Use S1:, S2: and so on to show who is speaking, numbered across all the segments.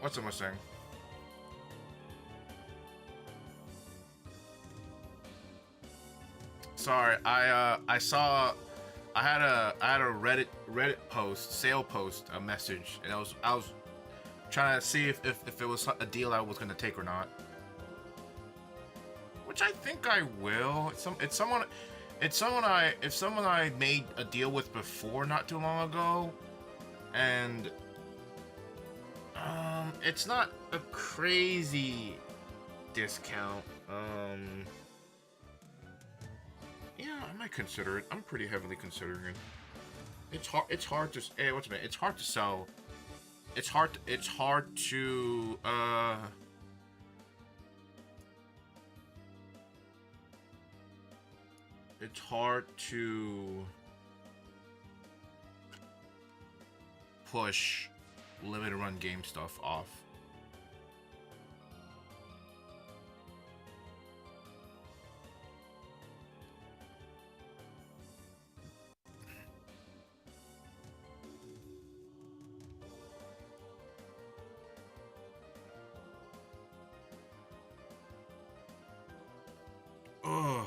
S1: What's the Mustang? Sorry, I saw I had a Reddit post, sale post, a message, and I was trying to see if it was a deal I was gonna take or not. Which I think I will. It's someone I made a deal with before not too long ago, and it's not a crazy discount. Yeah, I might consider it. I'm pretty heavily considering it. It's hard. It's hard to. Hey, what's a minute? It's hard to sell. It's hard. It's hard to. It's hard to push limited run game stuff off. Ugh.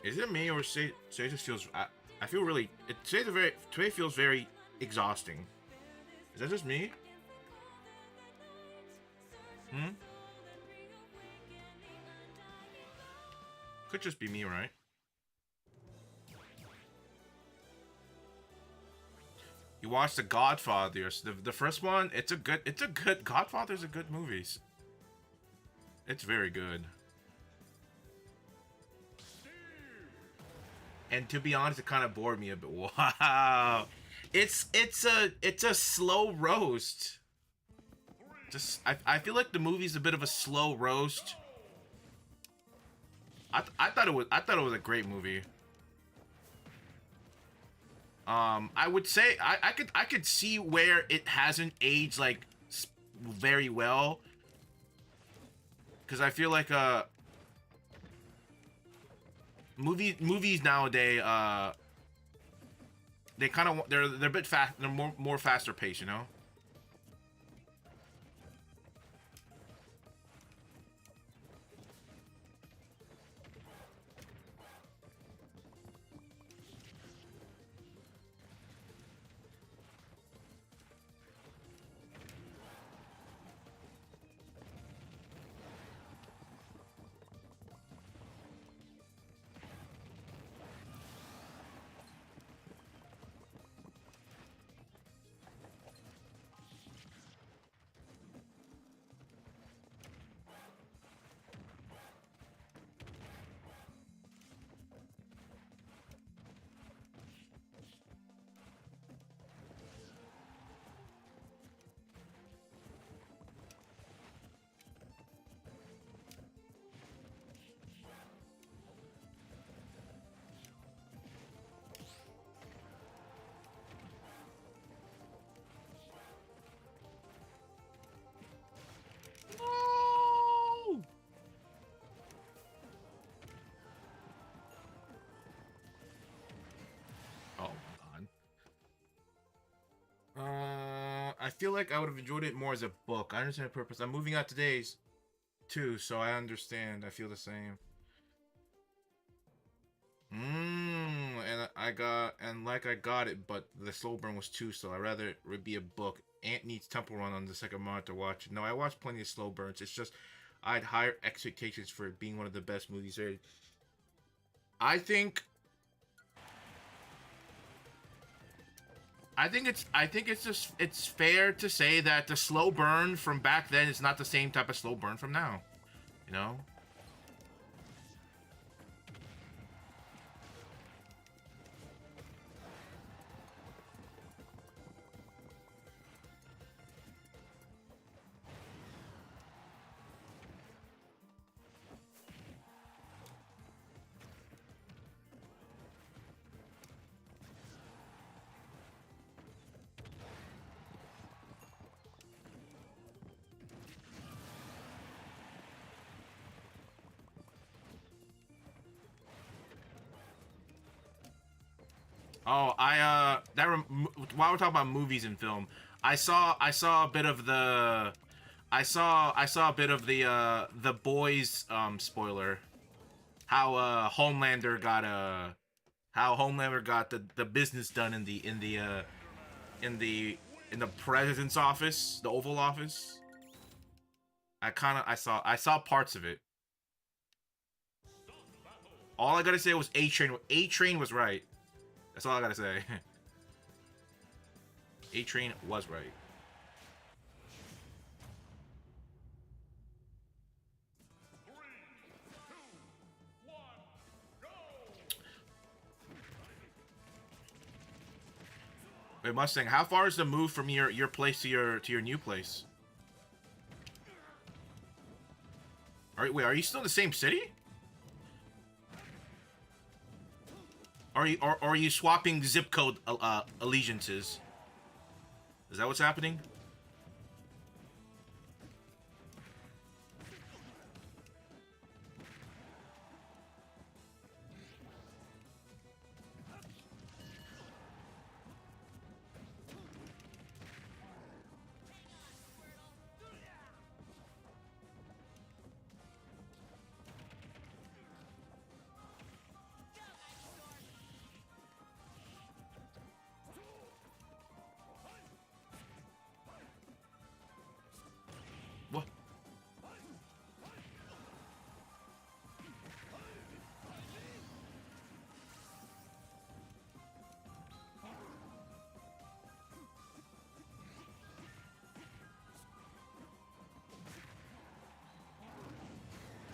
S1: Is it me or say just feels? I feel really. Today feels very exhausting. Is that just me? Hmm. Could just be me, right? You watched The Godfather, the first one. It's a good. Godfather's a good movie. It's very good. And to be honest, it kind of bored me a bit. Wow, it's a slow roast. Just I feel like the movie's a bit of a slow roast. I thought it was a great movie. I would say I could see where it hasn't aged like very well, because I feel like movies nowadays they kind of they're a bit fast, they're more faster paced, you know. No! Oh, God. I feel like I would have enjoyed it more as a book. I understand the purpose. I'm moving out today's too, so I understand. I feel the same. And I got it, but the slow burn was too slow. I'd rather it be a book. Ant needs Temple Run on the second monitor to watch. No, I watched plenty of slow burns. It's just I had higher expectations for it being one of the best movies ever. I think I think it's fair to say that the slow burn from back then is not the same type of slow burn from now. You know? Oh, while we're talking about movies and film, I saw a bit of the I saw a bit of the boys spoiler. How Homelander got the business done in in the in the president's office, the Oval Office. I saw parts of it. All I gotta say was A Train was right. That's all I gotta say. A Train was right. Wait, Mustang, how far is the move from your place to your new place? Are you still in the same city? Are you swapping zip code allegiances? Is that what's happening? What?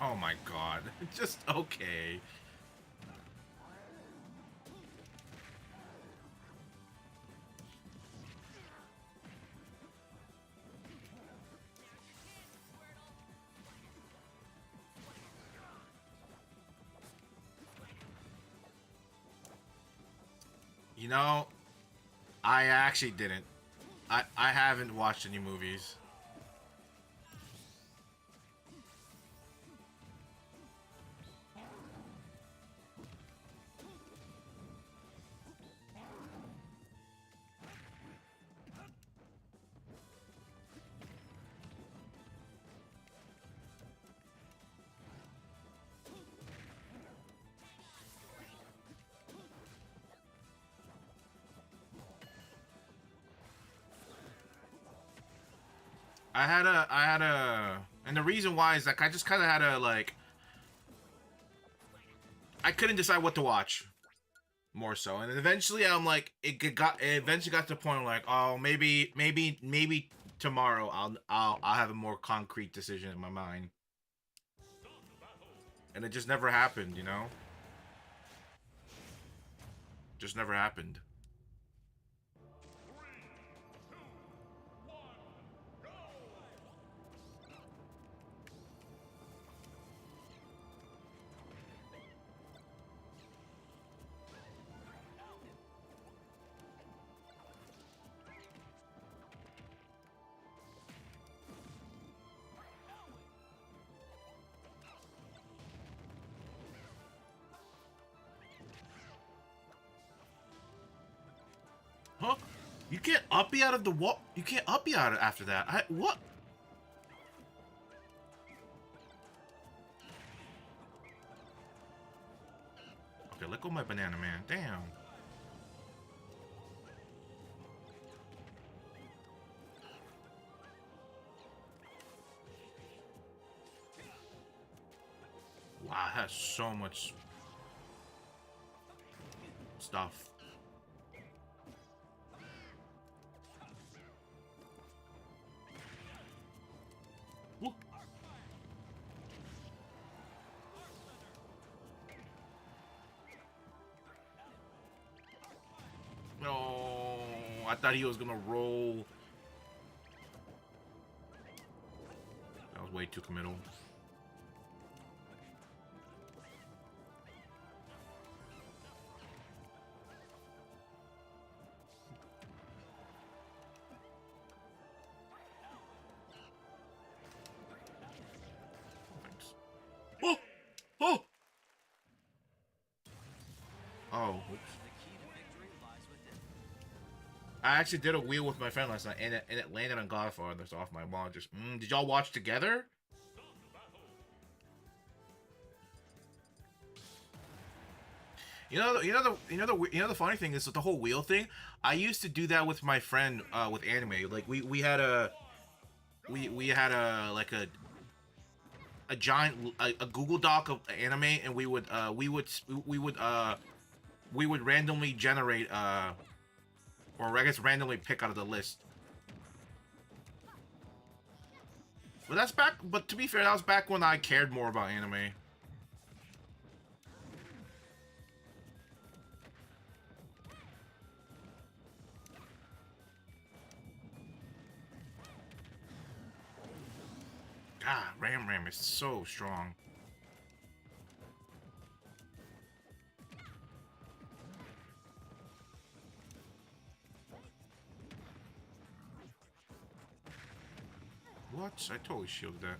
S1: Oh my god. Just okay. You know, I actually didn't. I haven't watched any movies. I had a, and the reason why is like I just kind of had a like, I couldn't decide what to watch, more so, and eventually I'm like, it eventually got to the point where like, oh, maybe tomorrow I'll have a more concrete decision in my mind, and it just never happened, you know, just never happened. Huh? You can't uppy out of the wall. You can't uppy out after that. What? Okay, let go of my banana, man. Damn. Wow, it has so much stuff. Whoop. No, I thought he was gonna roll. That was way too committal. Thanks. Oh! Oh! Oh, oops. I actually did a wheel with my friend last night, and it landed on Godfather. So off my wall. Just did y'all watch together? The funny thing is with the whole wheel thing. I used to do that with my friend with anime. Like we had we had a giant a Google Doc of anime, and we would randomly generate or I guess randomly pick out of the list. But that's back. But to be fair, that was back when I cared more about anime. God, Ram is so strong. What? I totally shielded that.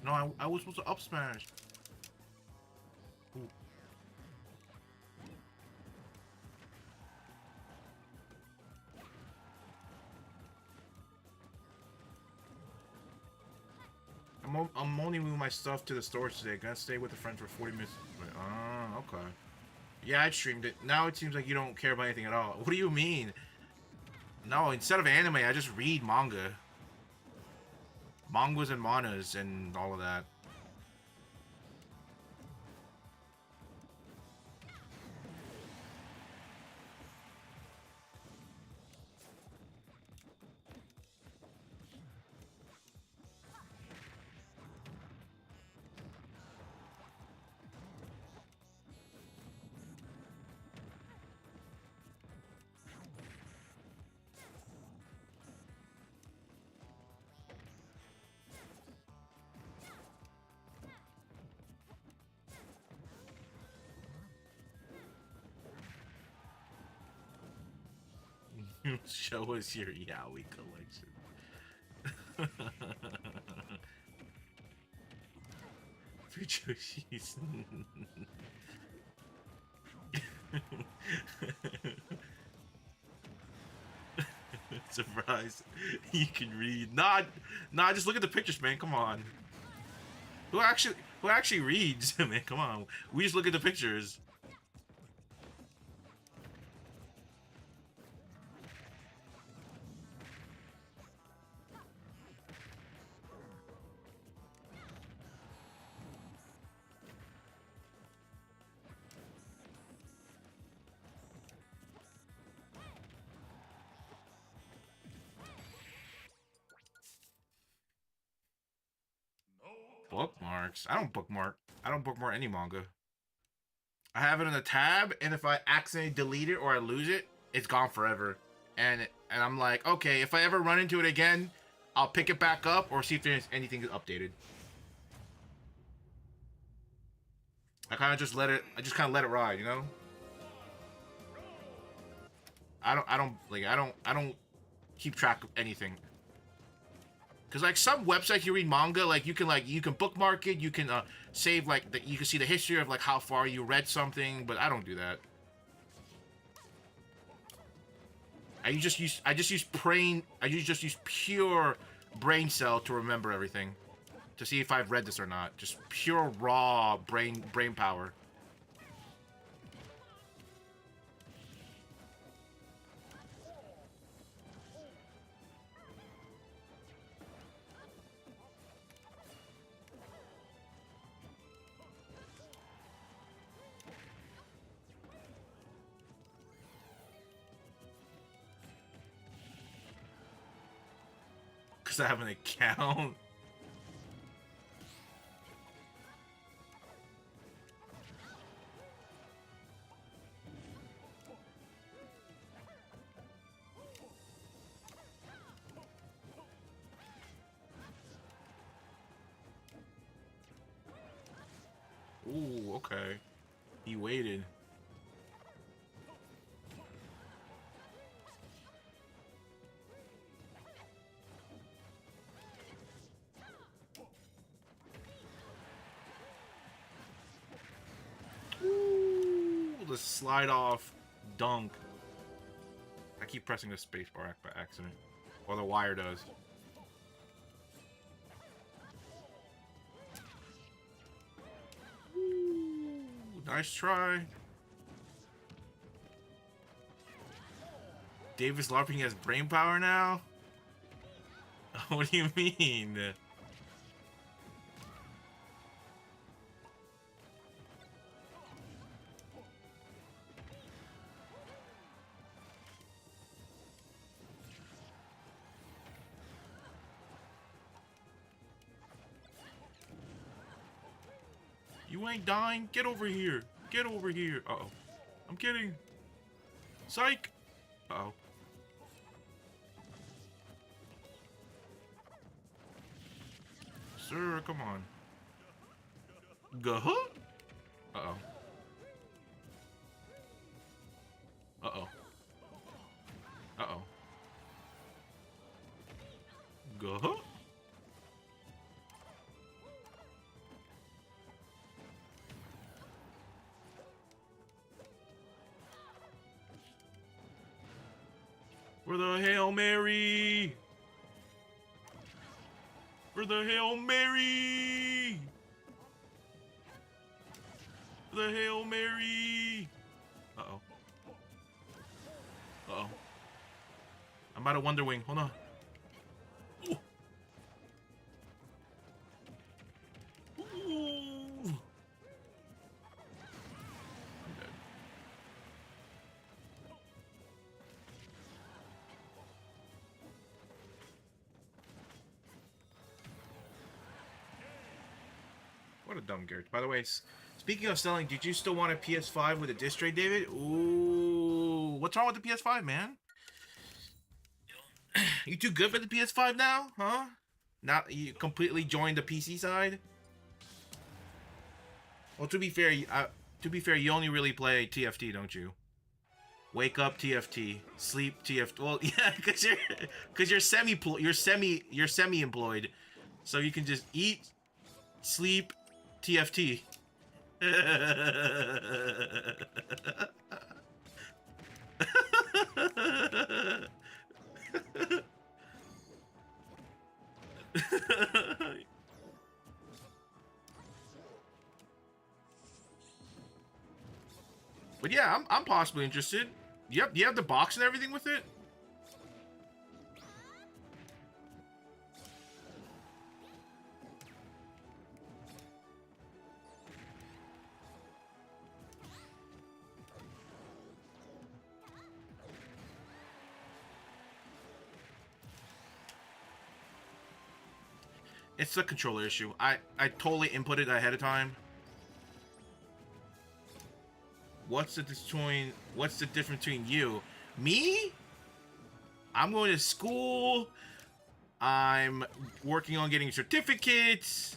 S1: No, I was supposed to up smash. Ooh. I'm only moving my stuff to the storage today. Gonna stay with a friend for 40 minutes. Okay. Yeah, I streamed it. Now it seems like you don't care about anything at all. What do you mean? No, instead of anime, I just read manga. Mangas and manas and all of that. Show us your Yaoi collection. Fujoshis. Surprise. You can read. Nah, just look at the pictures, man. Come on. Who actually reads, man? Come on. We just look at the pictures. Bookmarks? I don't bookmark. I don't bookmark any manga. I have it in a tab, and if I accidentally delete it or I lose it, it's gone forever. And I'm like, okay, if I ever run into it again, I'll pick it back up or see if there's anything updated. I just kind of let it ride, you know? I don't keep track of anything. Cause like some websites you read manga, like you can bookmark it, you can save you can see the history of like how far you read something, but I don't do that. I just use pure brain cell to remember everything, to see if I've read this or not. Just pure raw brain power. Because I have an account. Ooh, okay. He waited. Ooh, the slide off dunk. I keep pressing the space bar by accident. Or the wire does. Ooh, nice try. Davis LARPing has brain power now? What do you mean? You ain't dying? Get over here. Get over here. Uh-oh. I'm kidding. Psych. Uh-oh. Sir, come on. Gah-huh? Uh-oh. Uh-oh. Uh-oh. Gah-huh? For the Hail Mary! For the Hail Mary! For the Hail Mary! Uh-oh. Uh-oh. I'm about to Wonder Wing. Hold on. Ooh. Ooh. I'm dead. What a dumb Garrett. By the way, speaking of selling, did you still want a PS5 with a disc tray, David? Ooh, what's wrong with the PS5, man? You too good for the PS5 now, huh? Not you completely joined the PC side. Well, to be fair, you only really play TFT, don't you? Wake up TFT, sleep TFT. Well, yeah, because you're semi-employed, so you can just eat, sleep, TFT. But yeah, I'm possibly interested. Yep, you have the box and everything with it? It's a controller issue. I totally inputted ahead of time. What's the difference between you? Me? I'm going to school. I'm working on getting certificates.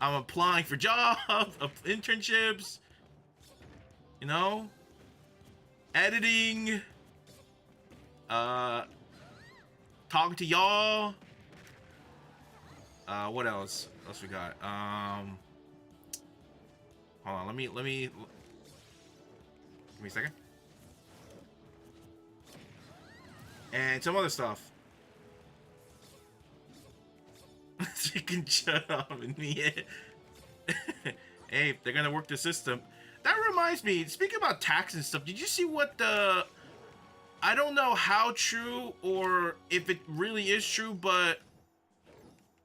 S1: I'm applying for jobs, internships. You know? Editing. Talking to y'all. What else? What else we got? Hold on, let me give me a second. And some other stuff. So you can shut up and me. Hey, they're gonna work the system. That reminds me, speaking about tax and stuff, did you see what the... I don't know how true or if it really is true, but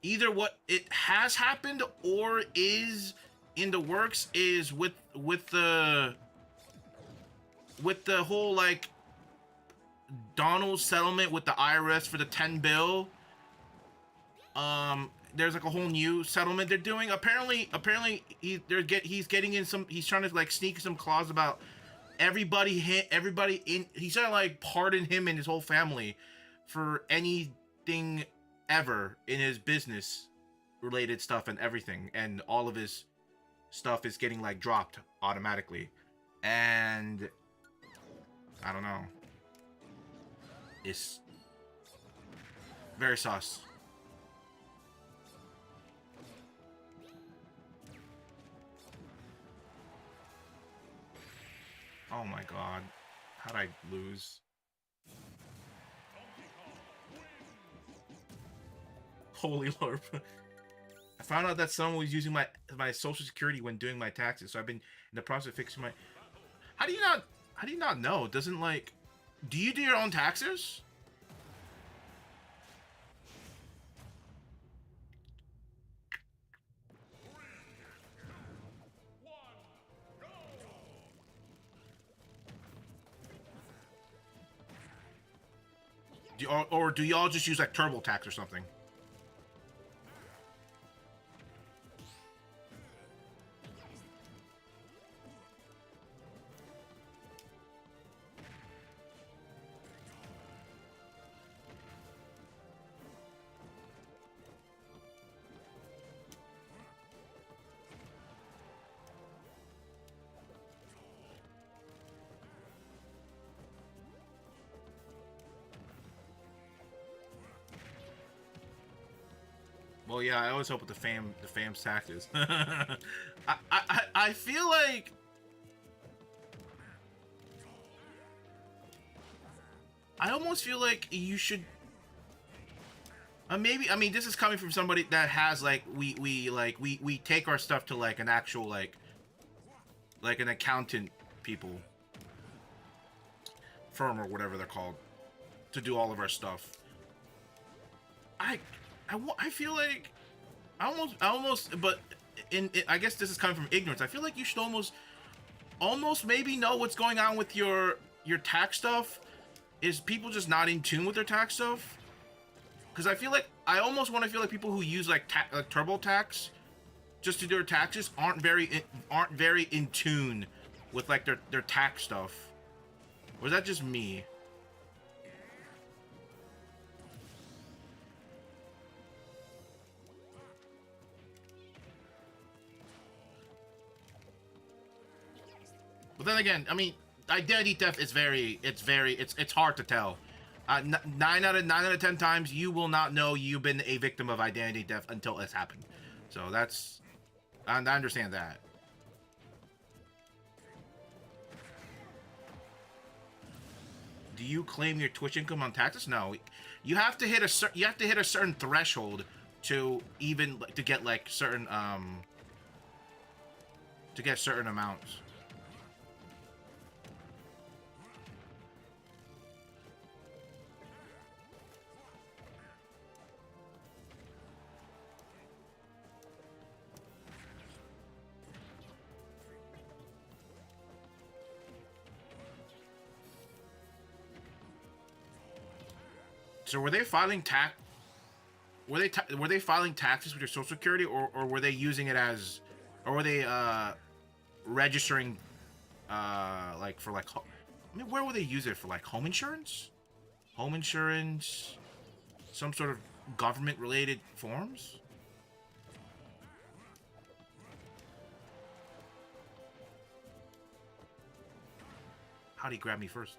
S1: either what it has happened or is in the works is with the whole like Donald settlement with the IRS for the 10 bill. There's like a whole new settlement they're doing. Apparently he's getting in some, he's trying to like sneak some clause about everybody in, he's trying to like pardon him and his whole family for anything ever in his business related stuff and everything, and all of his stuff is getting like dropped automatically, and I don't know. It's very sus. Oh my god. How'd I lose? Holy Lord. I found out that someone was using my social security when doing my taxes, so I've been in the process of fixing my... How do you not know? It doesn't like... Do you do your own taxes? Or do y'all just use like TurboTax or something? Well, yeah, I always hope with the fam's taxes. I feel like I almost feel like you should. Maybe, I mean, this is coming from somebody that has like we take our stuff to like an actual like an accountant people firm or whatever they're called to do all of our stuff. I feel like I almost, but I guess this is coming from ignorance. I feel like you should almost maybe know what's going on with your tax stuff. Is people just not in tune with their tax stuff? Because I almost want to feel like people who use like TurboTax just to do their taxes aren't very in tune with like their tax stuff. Or is that just me? But then again, I mean, identity theft is it's hard to tell. 9 out of 10 times, you will not know you've been a victim of identity theft until it's happened. So that's, I understand that. Do you claim your Twitch income on taxes? No, you have to hit a certain threshold to even to get like certain to get certain amounts. So were they filing tax? Were they filing taxes with your Social Security, or were they using it as, or were they registering like for like, I mean, where would they use it for, like home insurance, some sort of government related forms? How'd he grab me first?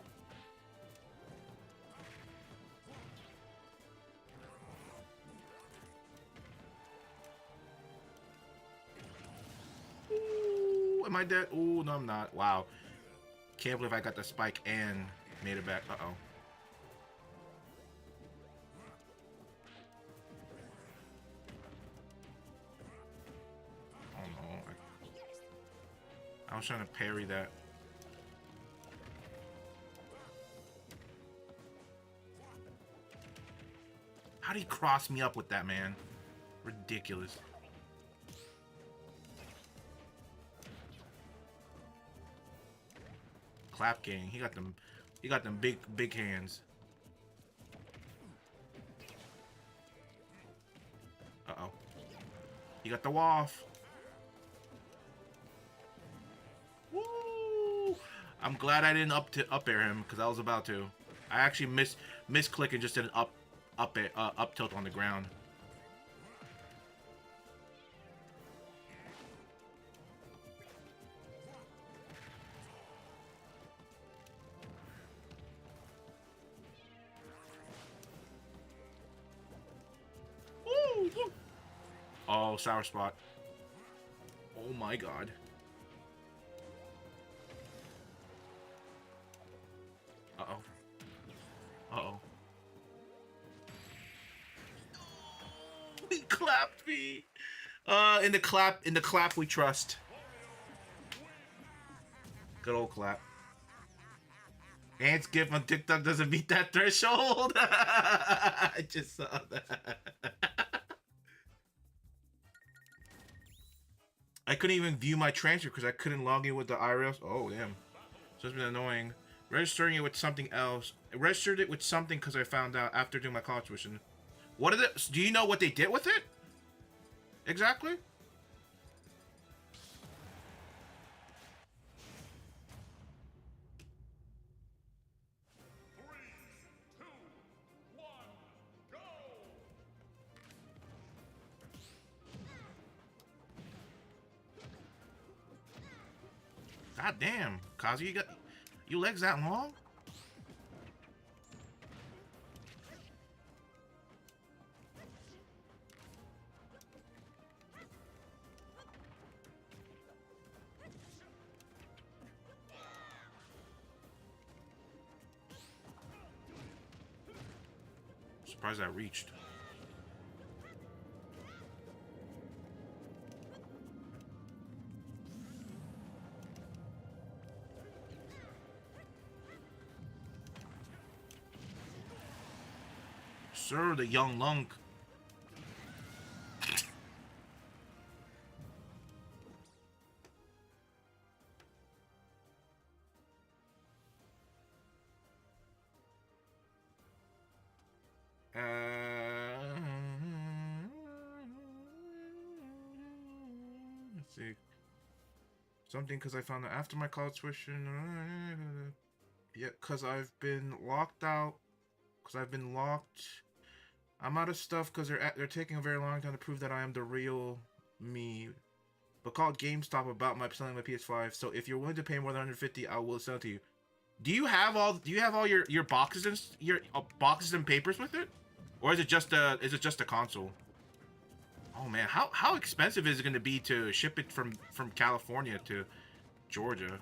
S1: Am I dead? Ooh, no, I'm not. Wow. Can't believe I got the spike and made it back. Uh-oh. Oh, no. I was trying to parry that. How'd he cross me up with that, man? Ridiculous. Clap gang. He got them big hands. Uh-oh. He got the waff. Woo! I'm glad I didn't up air him, because I was about to. I actually misclick and just did an up tilt on the ground. Oh, sour spot. Oh my god. Uh-oh. Uh-oh. He clapped me. In the clap we trust. Good old clap. Ants gift on TikTok doesn't meet that threshold. I just saw that. I couldn't even view my transfer because I couldn't log in with the IRL. Oh, damn. So it's been annoying. Registering it with something else. I registered it with something because I found out after doing my college tuition. What is it? Do you know what they did with it? Exactly? God damn, Kazu, you got your legs that long? Surprised I reached. Sir, the young lunk. Let's see. Something because I found out after my college tuition. Yeah, because I've been locked out. Because I've been locked. I'm out of stuff because they're taking a very long time to prove that I am the real me. But called GameStop about my selling my PS5. So if you're willing to pay more than 150, I will sell it to you. Do you have all your boxes and boxes and papers with it, or is it just a console? Oh man, how expensive is it going to be to ship it from California to Georgia?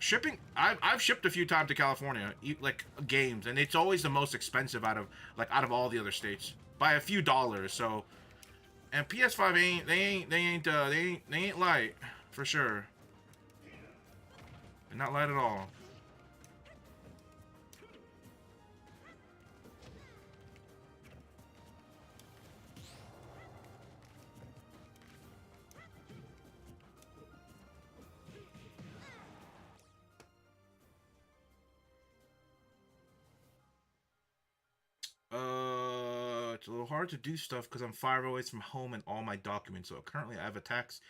S1: Shipping, I've shipped a few times to California, like games, and it's always the most expensive out of all the other states by a few dollars. So, and PS5 they ain't light for sure. They're not light at all. It's a little hard to do stuff because I'm 5 hours from home and all my documents. So currently I have a tax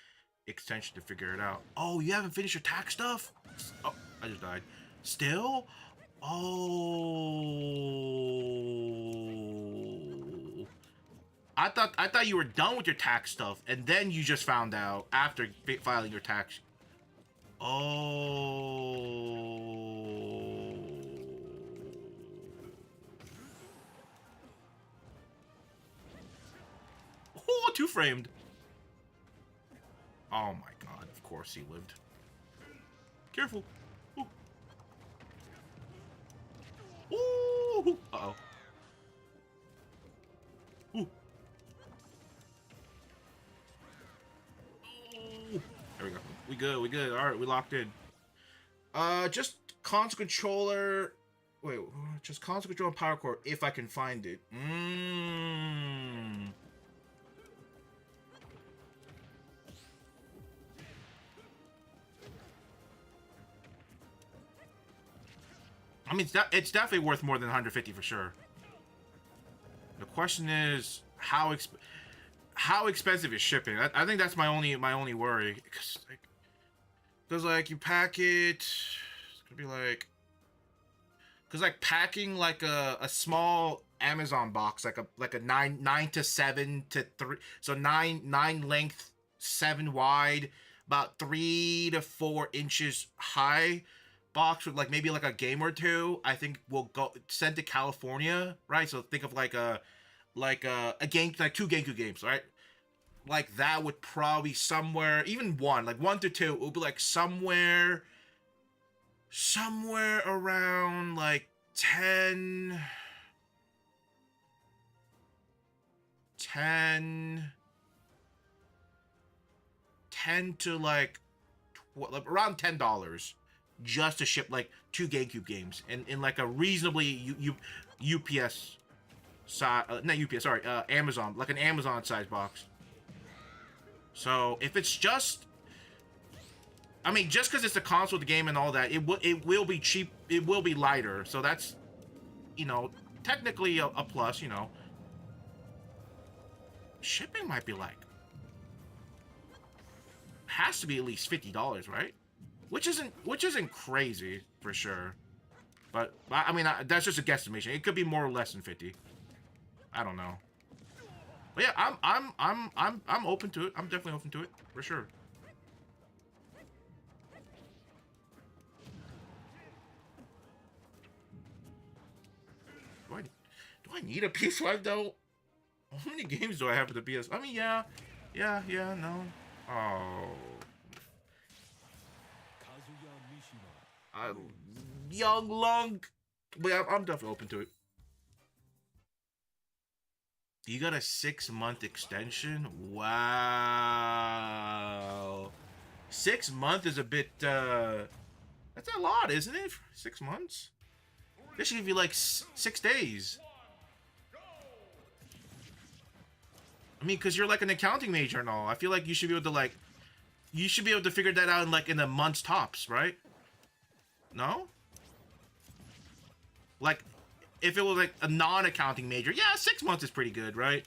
S1: extension to figure it out. Oh, you haven't finished your tax stuff? Oh, I just died. Still? Oh. I thought you were done with your tax stuff and then you just found out after filing your tax. Oh. Oh, two-framed. Oh my god, of course he lived. Careful. Ooh. Ooh. Uh-oh. Ooh. Ooh. There we go. We good. Alright, we locked in. Just console controller. Wait, just console controller and power cord if I can find it. I mean, it's definitely worth more than 150 for sure. The question is how expensive is shipping? I think that's my only worry. Cause like you pack it, it's gonna be like, cause like packing like a small Amazon box, like a 9 to 7 to 3, so 9 length, 7 wide, about 3 to 4 inches high box with like maybe like a game or two, I think we'll go send to California, right? So think of like a like a game, like 2 Genku games, right? Like that would probably somewhere, even one, like 1 to 2, it would be like somewhere around like 10 to like around $10 just to ship like 2 GameCube games in like a reasonably UPS size, not UPS, sorry, Amazon, like an Amazon size box. So if it's just, I mean, just because it's a console, the game, and all that, it will be cheap. It will be lighter. So that's, you know, technically a plus. You know, shipping might be like, has to be at least $50, right? Which isn't crazy for sure. But I mean, that's just a guesstimation. It could be more or less than 50. I don't know. But yeah, I'm open to it. I'm definitely open to it for sure. Do I need a PS5 though? How many games do I have for the PS? I mean, yeah, no. Oh, young Lunk. But yeah, I'm definitely open to it. You got a 6-month extension? Wow. 6 months is a bit, that's a lot, isn't it? 6 months? They should give you like 6 days. I mean, because you're like an accounting major and all. I feel like you should be able to like, you should be able to figure that out in like in a month's tops, right? No? Like, if it was like a non-accounting major, yeah, 6 months is pretty good, right?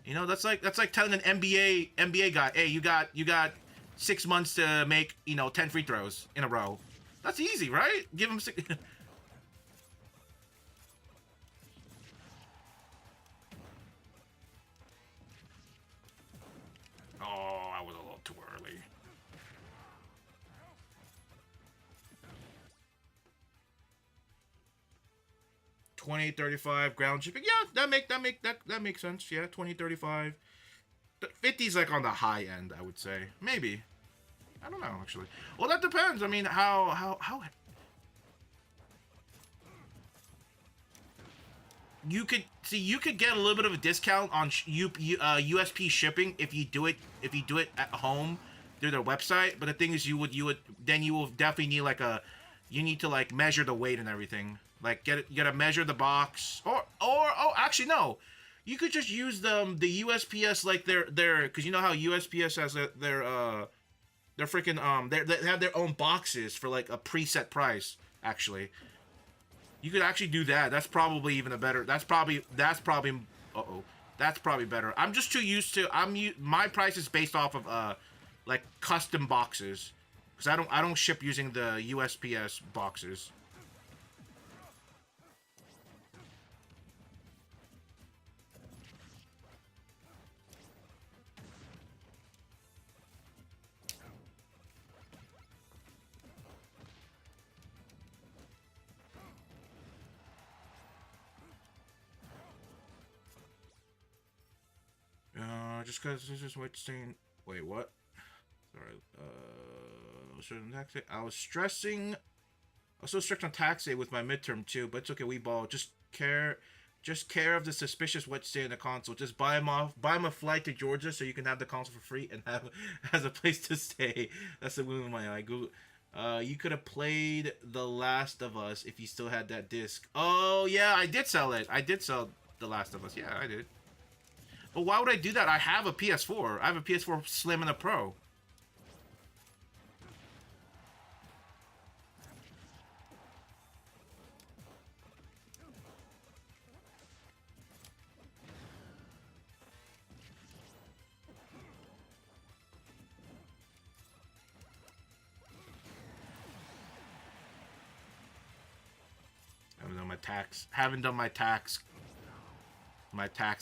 S1: You know, that's like telling an NBA guy, hey, you got 6 months to make, you know, 10 free throws in a row. That's easy, right? Give him 6. Oh, I was a little too early. 2035 ground shipping. Yeah, that makes sense. Yeah, 2035. 50 is like on the high end, I would say. Maybe. I don't know actually. Well, that depends. I mean, how you could see, you could get a little bit of a discount on USP shipping if you do it at home through their website. But the thing is, you will definitely need like you need to like measure the weight and everything. Like you gotta measure the box, or oh, actually no, you could just use the USPS, like their because you know how USPS has their freaking they have their own boxes for like a preset price. Actually, you could actually do that. That's probably even a better. That's probably that's probably better. I'm just too used to. My price is based off of like custom boxes, because I don't ship using the USPS boxes. Just because this is what saying. Wait, what? Sorry. I was stressing. I was so strict on tax day with my midterm too, but it's okay. We ball. Just care of the suspicious wet stay in the console. Just buy him off. Buy him a flight to Georgia so you can have the console for free and have as a place to stay. That's the wound in my eye. Google. You could have played The Last of Us if you still had that disc. Oh yeah, I did sell it. I did sell The Last of Us. Yeah, I did. But why would I do that? I have a PS4. I have a PS4 Slim and a Pro. Haven't done my tax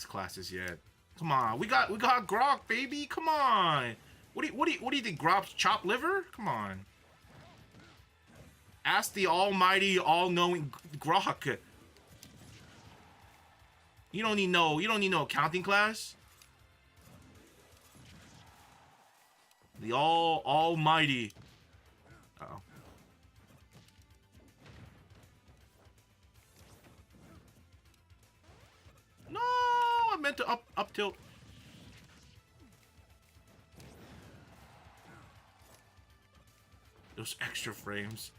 S1: classes yet. Come on, we got Grok, baby. Come on. What do you think? Grok's chopped liver? Come on. Ask the almighty, all-knowing Grok. You don't need no accounting class. The almighty. Uh-oh. No, I meant to up tilt. Those extra frames.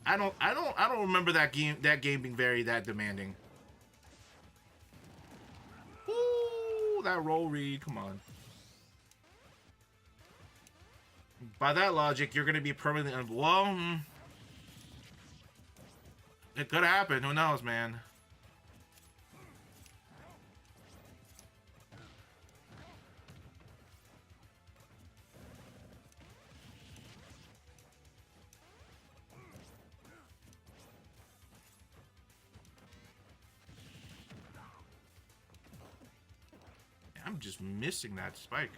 S1: I don't remember that game being that demanding. Ooh, that roll read, come on. By that logic, you're gonna be permanently well, it could happen, who knows, man. I'm just missing that spike.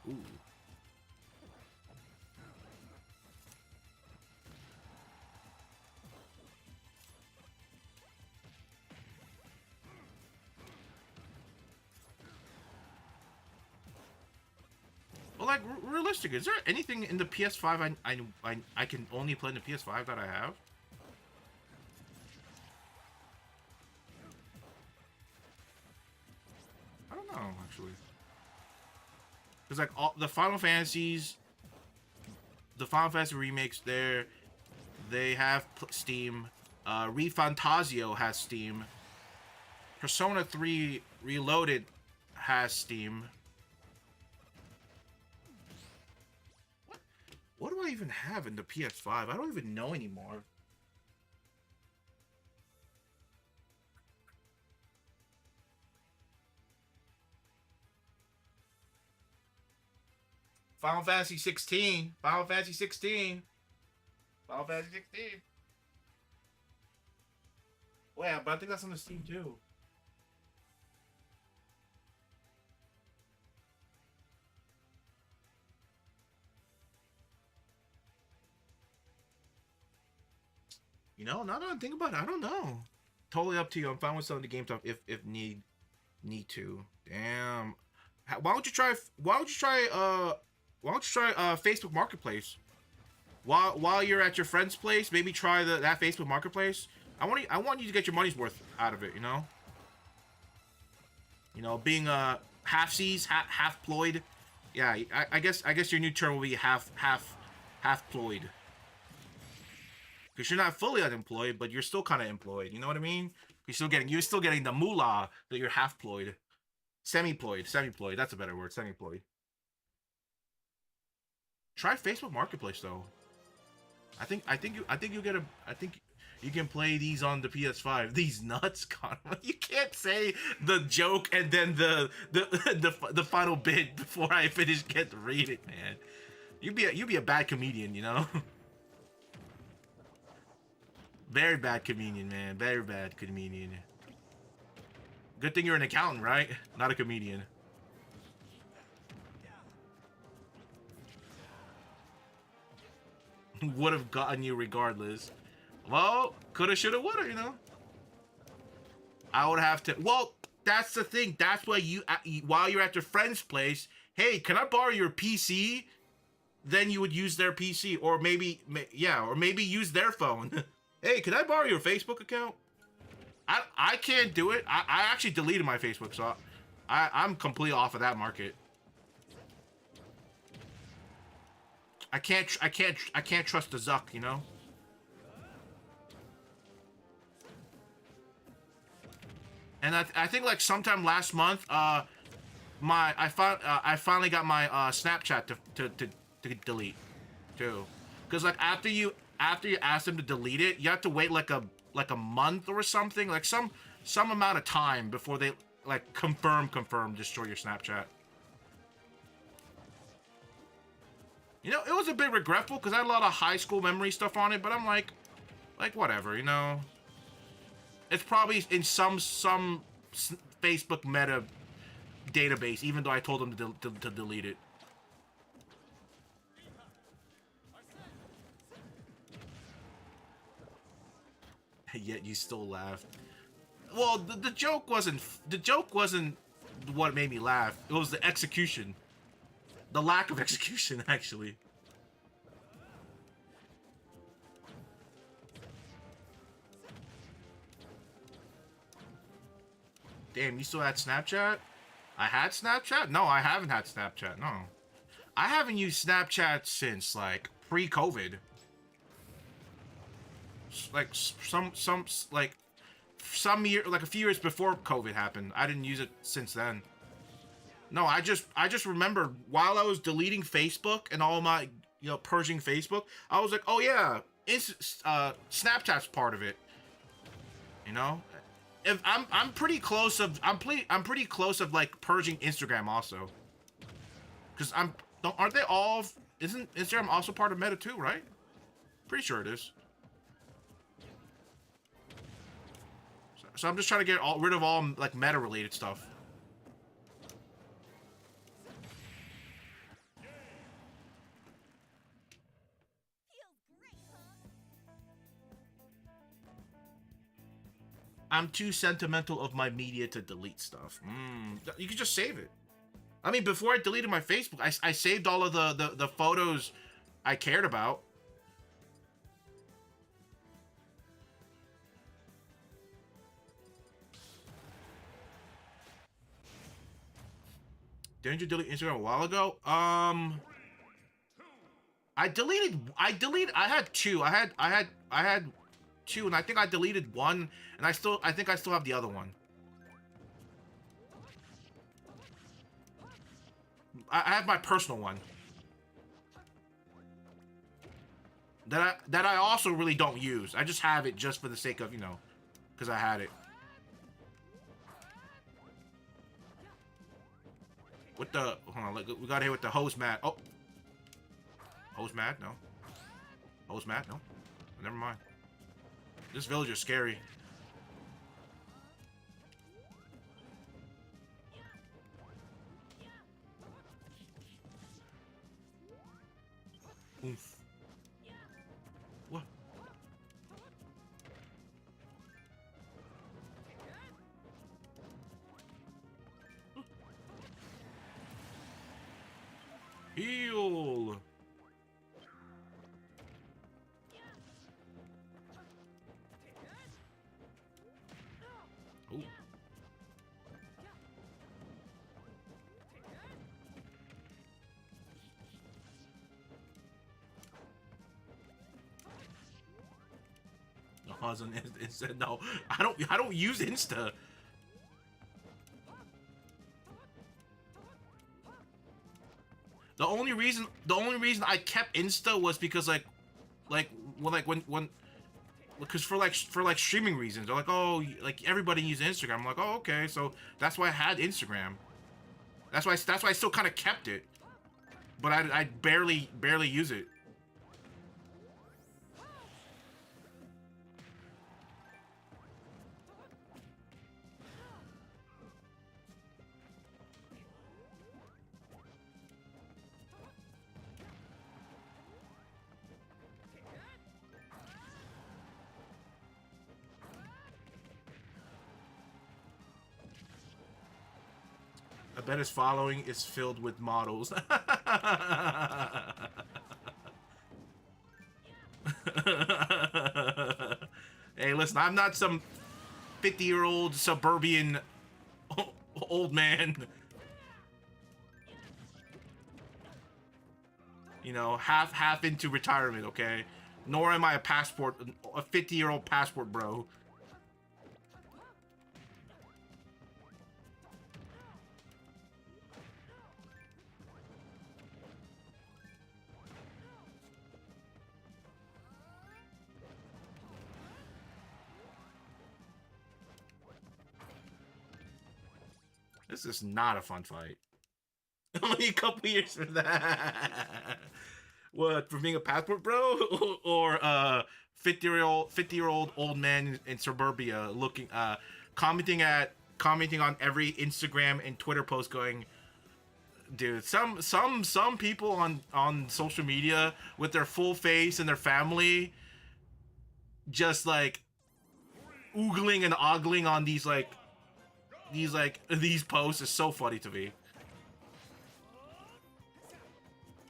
S1: Ooh. Well, like, realistic, is there anything in the PS5 I can only play in the PS5 that I have? I don't know, actually. Because, like, all the Final Fantasy remakes, they have Steam. ReFantazio has Steam. Persona 3 Reloaded has Steam. What do I even have in the PS5? I don't even know anymore. Final Fantasy 16. Final Fantasy 16. Final Fantasy 16. Oh yeah, but I think that's on the Steam too. You know, now that I think about it, I don't know. Totally up to you. I'm fine with selling the GameStop if need to. Damn. Why don't you try Facebook Marketplace? While you're at your friend's place, maybe try that Facebook Marketplace. I want you to get your money's worth out of it, you know? You know, being half-seas, half-ployed. Yeah, I guess your new term will be half-ployed. Because you're not fully unemployed, but you're still kind of employed. You know what I mean? You're still getting the moolah that you're half-ployed. Semi-ployed. That's a better word. Semi-ployed. Try Facebook Marketplace though. I think you can play these on the PS5. These nuts, Connor. You can't say the joke and then the final bit before I get to read it, man. You'd be a bad comedian, you know? Very bad comedian, man. Very bad comedian. Good thing you're an accountant, right? Not a comedian. Would have gotten you regardless. Well, coulda, shoulda, woulda, you know? I would have to... Well, that's the thing. That's why while you're at your friend's place, hey, can I borrow your PC? Then you would use their PC. Or maybe use their phone. Hey, can I borrow your Facebook account? I can't do it. I actually deleted my Facebook, so I'm completely off of that market. I can't trust the Zuck, you know? And I think like sometime last month, I finally got my Snapchat to delete too, because like after you ask them to delete it, you have to wait like a month or something, like some amount of time before they like confirm destroy your Snapchat. You know, it was a bit regretful because I had a lot of high school memory stuff on it, but I'm like whatever, you know. It's probably in some Facebook meta database, even though I told them to delete it. Yet you still laughed. Well, the joke wasn't what made me laugh. It was the execution, the lack of execution, actually. Damn, you still had Snapchat? I had Snapchat? No, I haven't had Snapchat. No, I haven't used Snapchat since like pre-COVID. Like some year, like a few years before COVID happened. I didn't use it since then. No, I just remember while I was deleting Facebook and all my, purging Facebook, I was like, oh yeah, Snapchat's part of it. If I'm pretty close of pretty close of like purging Instagram also. Cause aren't they all? Isn't Instagram also part of Meta too, right? Pretty sure it is. So I'm just trying to get rid of all like Meta related stuff. I'm too sentimental of my media to delete stuff. You can just save it. I mean, before I deleted my Facebook, I saved all of the photos I cared about. Didn't you delete Instagram a while ago? I had two. I had two, and I think I deleted one, and I think I still have the other one. I have my personal one. That I also really don't use. I just have it just for the sake of, because I had it. What the? Hold on, we got here with the hose mat. Oh, hose mat? No. Hose mat? No. Never mind. This village is scary. Oof. What? Heal. Ooh. It said no. I don't use Insta. The only reason I kept Insta was because when because for streaming reasons. They're like, oh, like everybody uses Instagram. I'm like, oh, okay, so that's why I had Instagram. That's why I still kind of kept it, but I barely use it. I bet his following is filled with models. Hey, listen, I'm not some 50-year-old suburban old man. Half into retirement, okay? Nor am I a 50-year-old passport bro. This is not a fun fight. Only a couple years for that. What, for being a passport bro, or 50-year-old old man in suburbia looking commenting at commenting on every Instagram and Twitter post going, dude, some people on social media with their full face and their family just like oogling and ogling on these posts is so funny to me.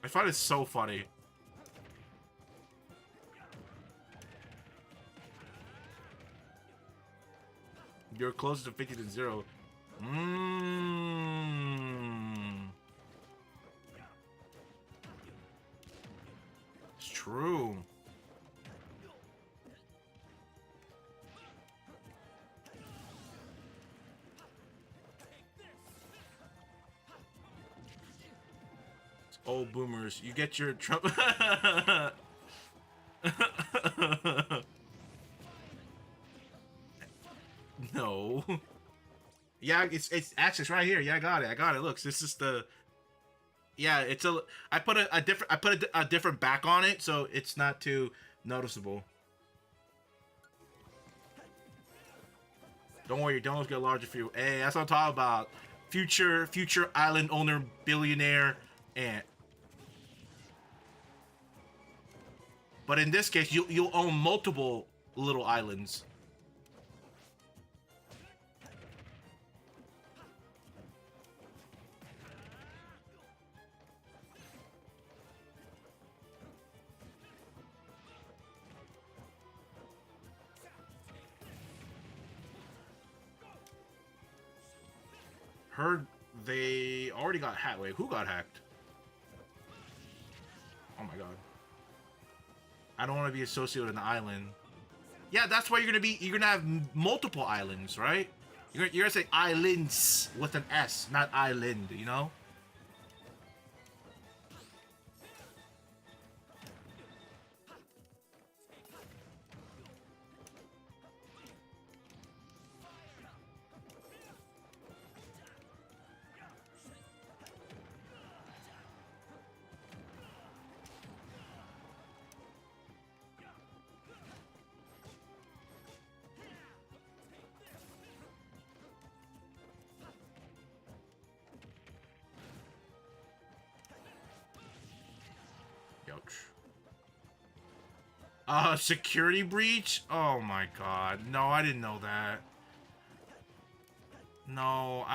S1: I find it so funny. You're closer to 50 than 0. It's true. It's old boomers. You get your Trump. No. Yeah, it's access right here. Yeah, I got it. Look, this is the. Yeah, it's a. I put a different back on it, so it's not too noticeable. Don't worry, your donuts get larger for you. Hey, that's what I'm talking about. Future island owner, billionaire, ant. But in this case, you'll own multiple little islands. Heard they already got hacked. Wait, who got hacked? Oh my god. I don't want to be associated with an island. Yeah, that's why you're gonna have multiple islands, right? You're gonna say islands with an S, not island, you know? Security breach? Oh my god. No, I didn't know that. No,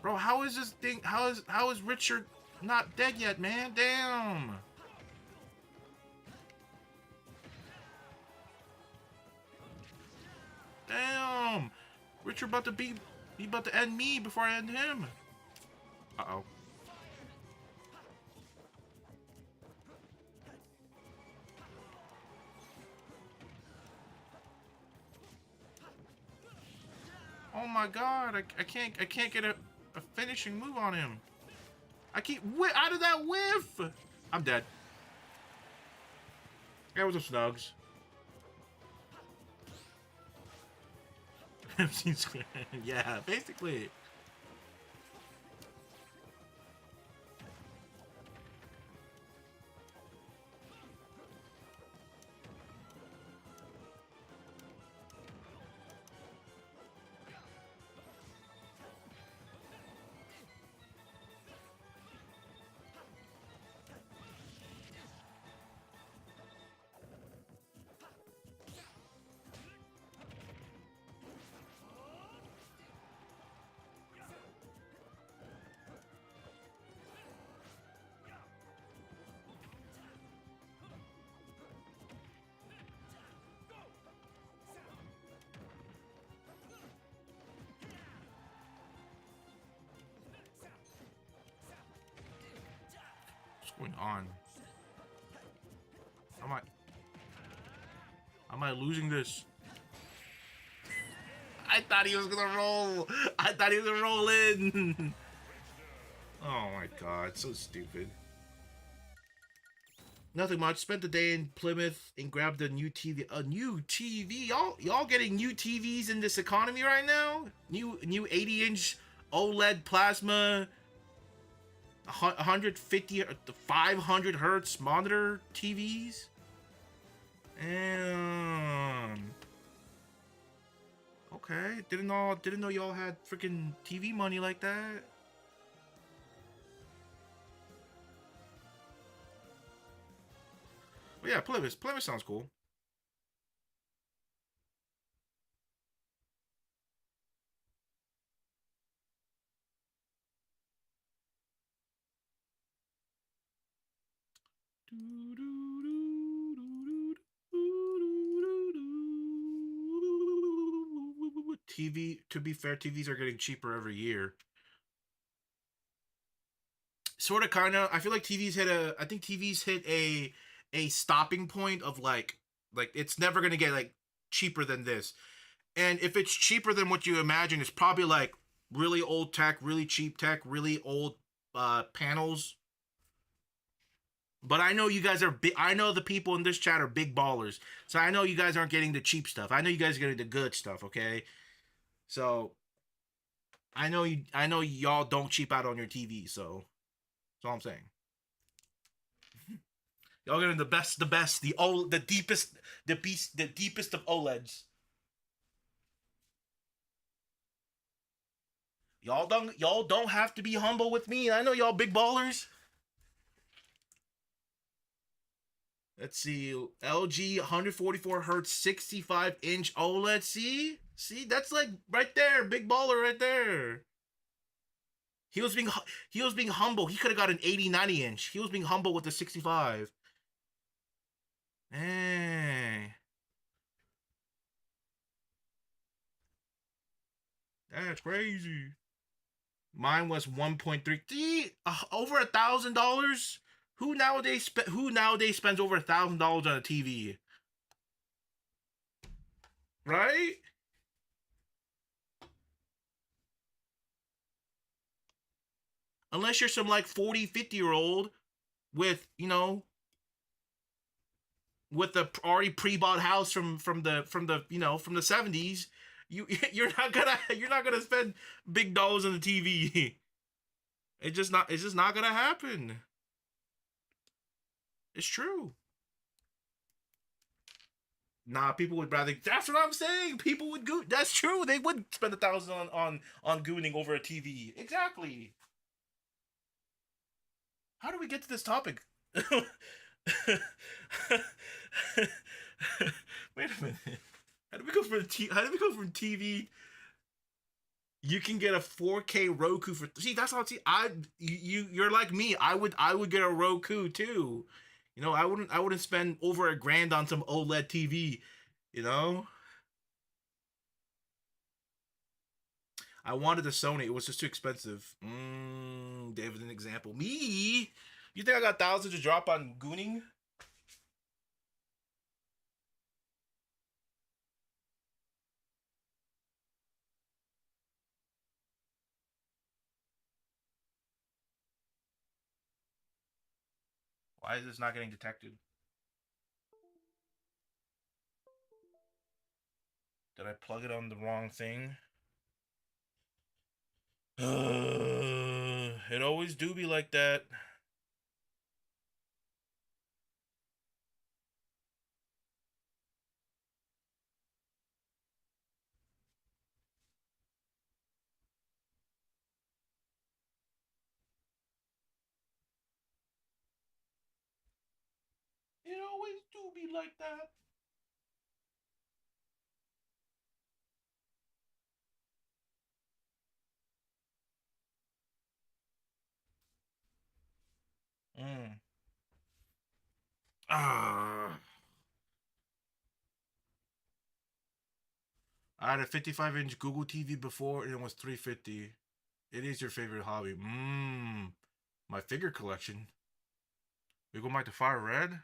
S1: Bro, how is this thing, how is Richard not dead yet, man? Damn. Damn. Richard about to end me before I end him. Uh-oh. Oh my god, I can't get a finishing move on him. I keep out of that whiff. I'm dead. That was a snugs. Yeah, basically. What's going on? Am I losing this? I thought he was gonna roll. I thought he was gonna roll in. Oh my god, so stupid. Nothing much. Spent the day in Plymouth and grabbed a new TV. A new TV? Y'all getting new TVs in this economy right now? New 80-inch OLED plasma, 150 to 500 hertz monitor TVs? Damn. Okay. Didn't know y'all had freaking TV money like that. But yeah, Plymouth. Plymouth sounds cool. TV. To be fair, TVs are getting cheaper every year. Sort of, kind of. I feel like TVs hit a. I think TVs hit a stopping point of like it's never gonna get like cheaper than this. And if it's cheaper than what you imagine, it's probably like really old tech, really cheap tech, really old panels. But I know you guys are big. I know the people in this chat are big ballers, so I know you guys aren't getting the cheap stuff. I know you guys are getting the good stuff. Okay, so I know you. I know y'all don't cheap out on your TV. So that's all I'm saying. Y'all getting the best, the deepest, the deepest of OLEDs. Y'all don't have to be humble with me. I know y'all big ballers. Let's see, LG 144 hertz 65-inch OLED. See, that's like right there, big baller right there. He was being he was being humble. He could have got an 80 90 inch. He was being humble with the 65. Hey, that's crazy. Mine was 1.3. Over $1,000. Who nowadays spends over $1,000 on a TV? Right? Unless you're some like 40, 50-year old with, with the already pre-bought house from the 70s, you're not gonna spend big dollars on the TV. It's just not gonna happen. It's true. Nah, people would rather. That's what I'm saying. People would go. That's true. They would spend 1,000 on gooning over a TV. Exactly. How do we get to this topic? Wait a minute. How did we go from TV? You can get a 4K Roku for. See, that's how. See, you're like me. I would get a Roku too. I wouldn't spend over $1,000 on some OLED TV. You know, I wanted a Sony. It was just too expensive. David, an example. Me? You think I got thousands to drop on gooning? Why is this not getting detected? Did I plug it on the wrong thing? It always do be like that. It always do be like that. Mm. Ah. I had a 55-inch Google TV before and it was 350. It is your favorite hobby. My figure collection. We go back to Fire Red?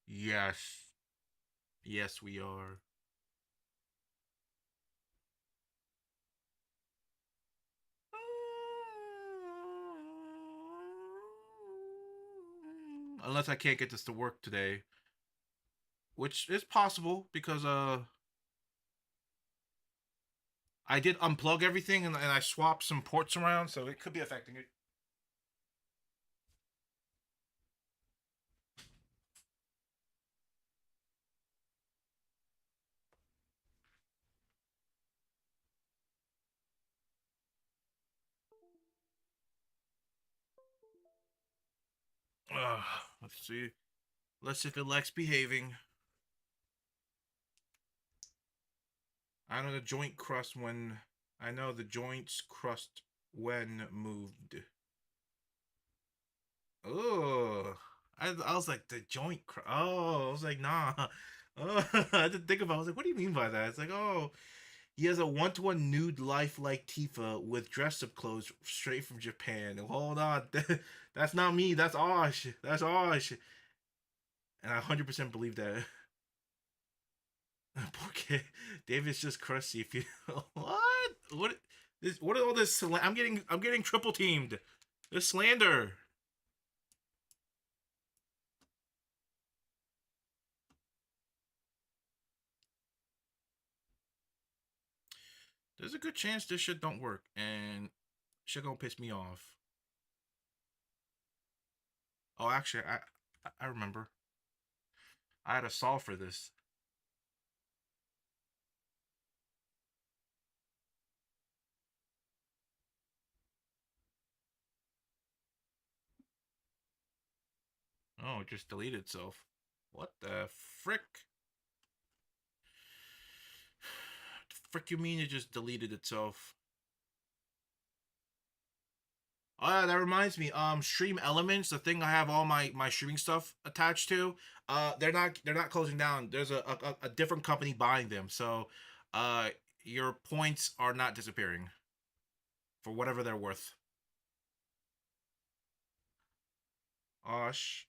S1: Yes. Yes, we are. Unless I can't get this to work today, which is possible because I did unplug everything and I swapped some ports around, so it could be affecting it. Let's see. Let's see if it likes behaving. I know the joint crust when. I know the joints crust when moved. Oh, I was like the joint. Oh, I was like nah. Oh, I didn't think about. It. I was like, what do you mean by that? It's like, oh, he has a one-to-one nude life like Tifa with dress-up clothes straight from Japan. Hold on, that's not me. That's Osh. That's Osh. And I 100% believe that. Poor kid. David's just crusty. If you what this what are all this? I'm getting triple teamed. This slander. There's a good chance this shit don't work, and shit gonna piss me off. Oh, actually, I remember. I had a solve for this. Oh, it just deleted itself. What the frick? Frick you mean it just deleted itself? Oh, yeah, that reminds me. Stream Elements, the thing I have all my streaming stuff attached to. They're not closing down. There's a different company buying them, so uh, your points are not disappearing for whatever they're worth. Osh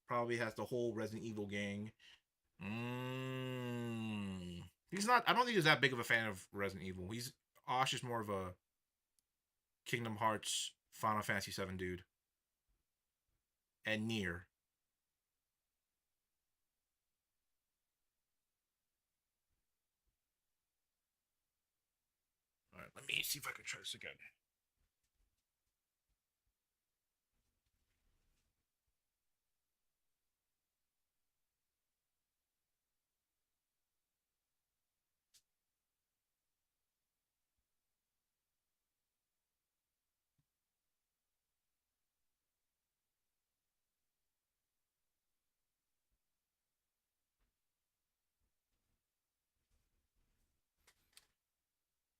S1: probably has the whole Resident Evil gang. He's not. I don't think he's that big of a fan of Resident Evil. Osh is more of a Kingdom Hearts, Final Fantasy VII dude, and Nier. All right, let me see if I can try this again.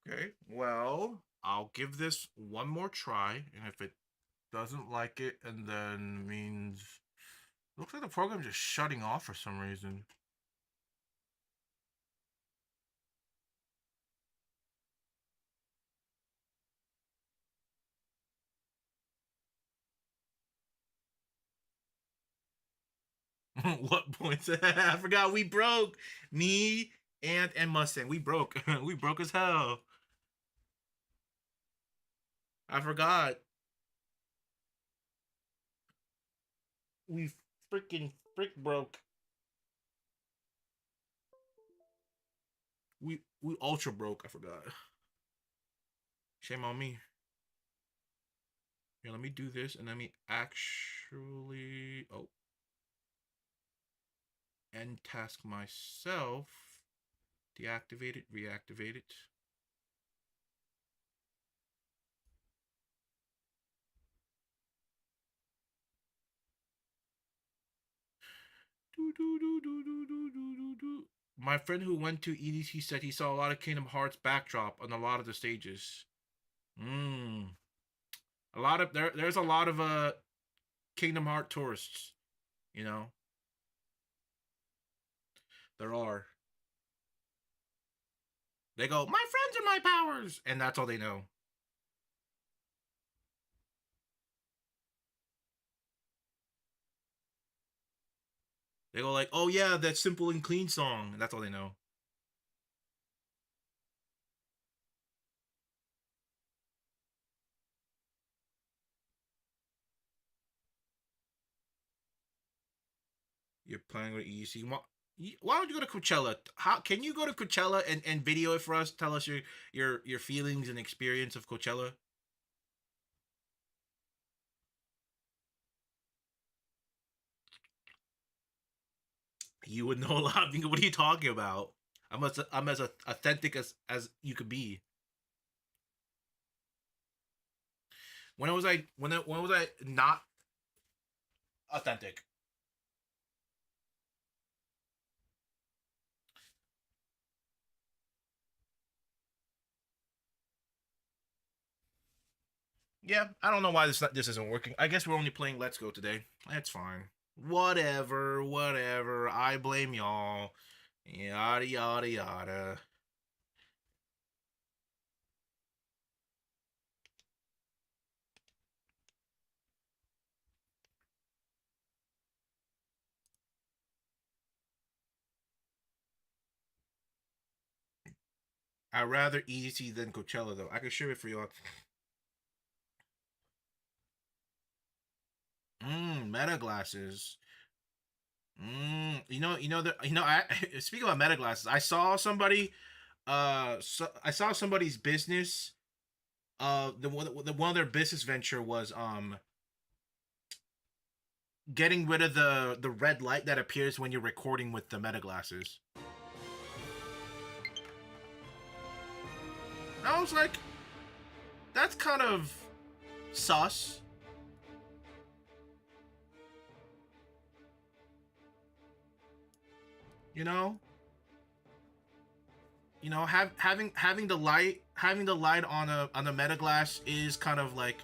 S1: Okay, well, I'll give this one more try, and if it doesn't like it, and then means looks like the program's just shutting off for some reason. What points? I forgot we broke. Me, and Mustang. We broke. We broke as hell. I forgot. We freaking frick broke. We ultra broke. I forgot. Shame on me. Here, let me do this, and let me actually end task myself. Deactivate it. Reactivate it. My friend who went to EDC said he saw a lot of Kingdom Hearts backdrop on a lot of the stages. Hmm. A lot of there's a lot of Kingdom Heart tourists. You know, there are. They go, my friends are my powers, and that's all they know. They go like, oh yeah, that simple and clean song, and that's all they know. You're playing with EDC. Why don't you go to Coachella? How can you go to Coachella and video it for us? Tell us your feelings and experience of Coachella. You would know a lot of things. What are you talking about? I'm as authentic as you could be. When was I not authentic. Yeah, I don't know why this isn't working. I guess we're only playing Let's Go today. That's fine. Whatever, whatever. I blame y'all. Yada yada yada. I'd rather easy than Coachella though. I can share it for y'all. Meta glasses. I speaking about meta glasses, I saw somebody. I saw somebody's business. The one of their business venture was getting rid of the red light that appears when you're recording with the meta glasses. I was like, that's kind of sus. You know, having the light on a meta glass is kind of like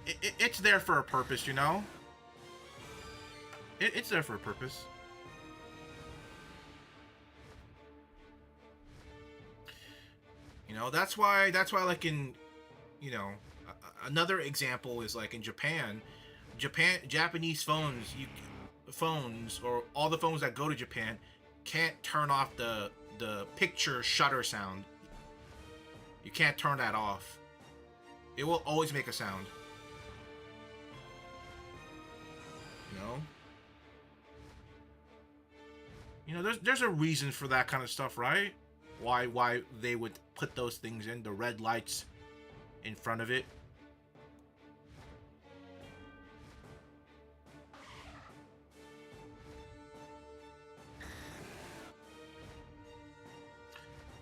S1: it's there for a purpose, you know. It's there for a purpose. You know, that's why like in, you know, another example is like in Japanese phones or all the phones that go to Japan can't turn off the picture shutter sound. You can't turn that off. It will always make a sound. You know? You know, there's a reason for that kind of stuff, right? Why they would put those things in, the red lights in front of it.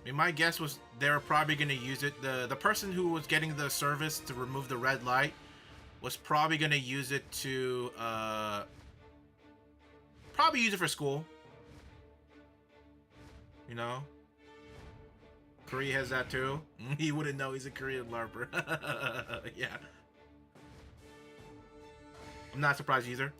S1: I mean, my guess was they were probably going to use it. The person who was getting the service to remove the red light was probably going to use it to probably use it for school. You know, Korea has that too. He wouldn't know he's a Korean LARPer. Yeah, I'm not surprised either.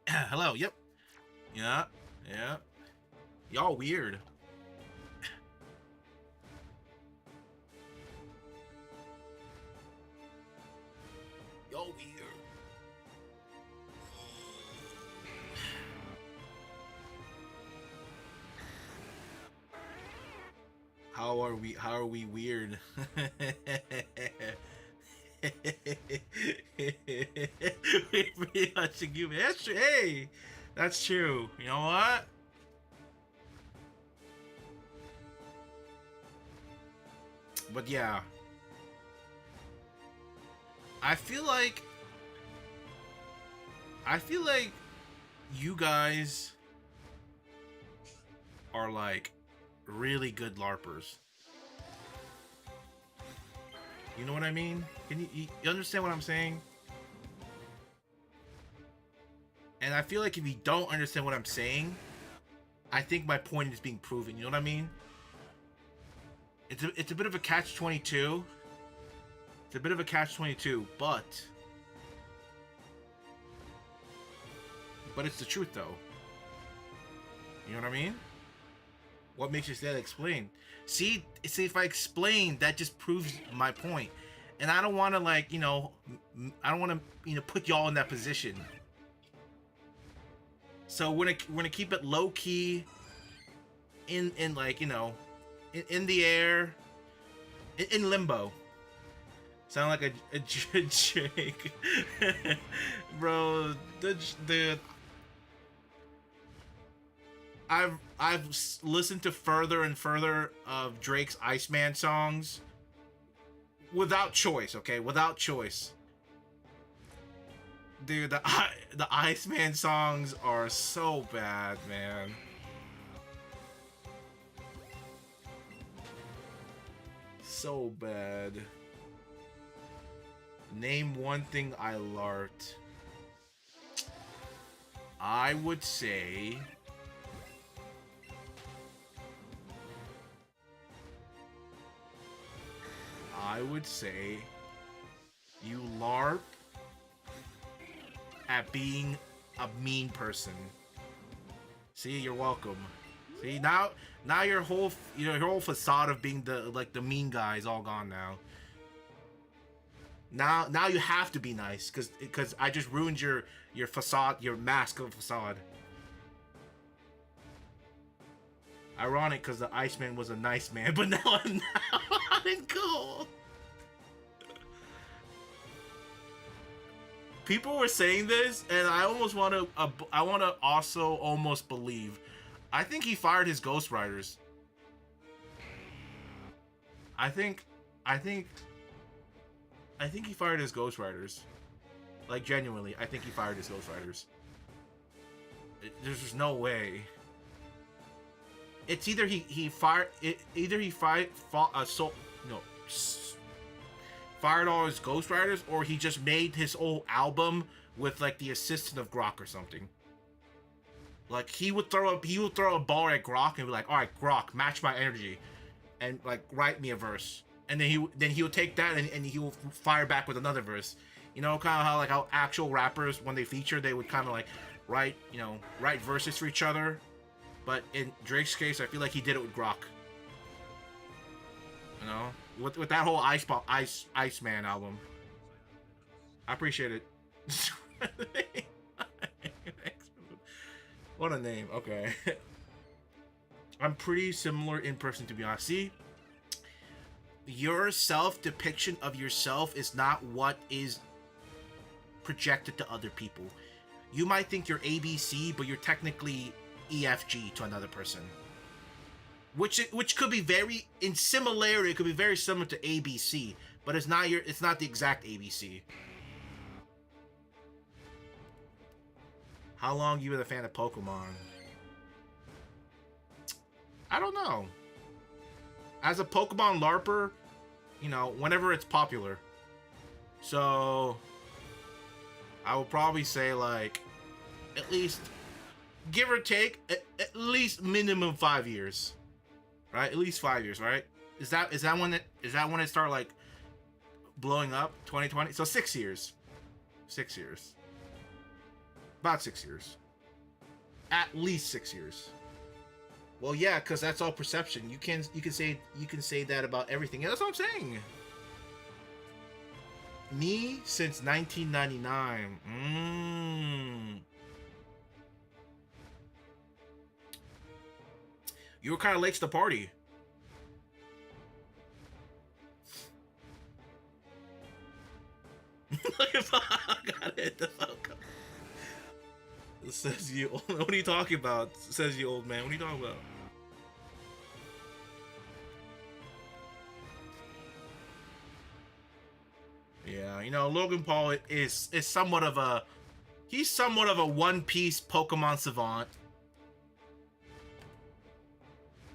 S1: Hello. Yep. Yeah. Yeah. Y'all weird. Y'all weird. How are we weird? That's true. Hey, that's true. You know what? But yeah, I feel like you guys are like really good LARPers. You know what I mean? Can you understand what I'm saying? And I feel like if you don't understand what I'm saying, I think my point is being proven. You know what I mean? It's a bit of a catch-22. It's a bit of a catch-22, but it's the truth, though. You know what I mean? What makes you say that? Explain. See, if I explain, that just proves my point. And I don't want to, like, you know, I don't want to, you know, put y'all in that position. So we're gonna keep it low key, in like, you know, in the air, in limbo. Sound like a Jake, bro. I've listened to further and further of Drake's Iceman songs without choice, okay? Without choice. Dude, the Iceman songs are so bad, man. So bad. Name one thing I LARPed. I would say you LARP at being a mean person. See, you're welcome. See, now your whole facade of being the mean guy is all gone now. Now you have to be nice because I just ruined your facade, your mask of facade. Ironic because the Iceman was a nice man, but now I'm not in cool. People were saying this, and I almost want to. I want to also almost believe. I think he fired his ghostwriters. I think he fired his ghostwriters. Like, genuinely, I think he fired his ghostwriters. There's just no way. It's either fired all his ghostwriters, or he just made his whole album with like the assistant of Grok or something. Like he would throw a ball at Grok and be like, "All right, Grok, match my energy," and like write me a verse. And then he would take that and he will fire back with another verse. You know, kind of how actual rappers, when they feature, they would kind of like write verses for each other. But in Drake's case, I feel like he did it with Grok. You know, with that whole Iceman album. I appreciate it. What a name. Okay. I'm pretty similar in person, to be honest. See, your self-depiction of yourself is not what is projected to other people. You might think you're ABC, but you're technically EFG to another person. Which could be very, in similarity, it could be very similar to ABC, but it's not the exact ABC. How long you been a fan of Pokemon? I don't know. As a Pokemon LARPer, you know, whenever it's popular. So I would probably say like at least, give or take, at least minimum 5 years. Right? At least 5 years, right? Is that when it started like blowing up? 2020? So 6 years. 6 years. About 6 years. At least 6 years. Well, yeah, because that's all perception. You can say that about everything. Yeah, that's what I'm saying. Me since 1999. You were kind of late to the party. Look at I got it. The Falcon. It says you. What are you talking about? It says you, old man. What are you talking about? You know, Logan Paul is somewhat of a, he's somewhat of a One Piece Pokemon savant,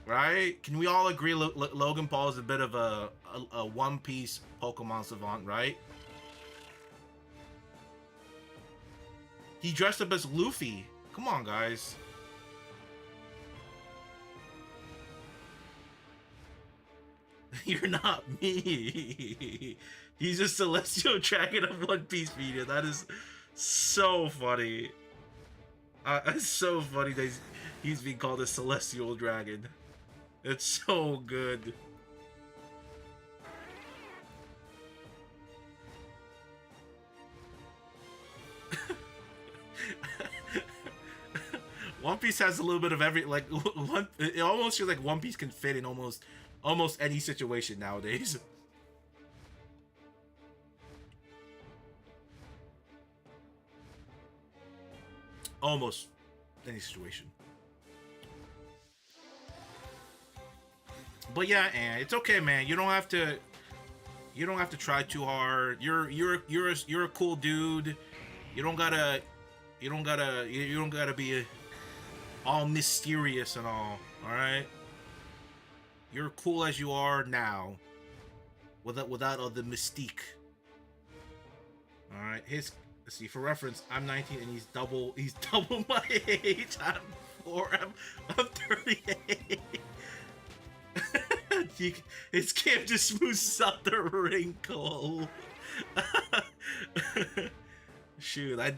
S1: right? Can we all agree Logan Paul is a bit of a One Piece Pokemon savant, right? He dressed up as Luffy. Come on, guys. You're not me. He's a celestial dragon of One Piece media. That is so funny. It's so funny that he's being called a celestial dragon. It's so good. One Piece has a little bit of every, like, it almost feels like One Piece can fit in almost any situation nowadays. Almost any situation. But yeah, and it's okay, man. You don't have to try too hard. You're a cool dude. You don't gotta be all mysterious and all right? You're cool as you are now, without all the mystique. All right, let's see, for reference, I'm 19 and he's double my age. I'm 38. His skin just smooths out the wrinkle. Shoot, I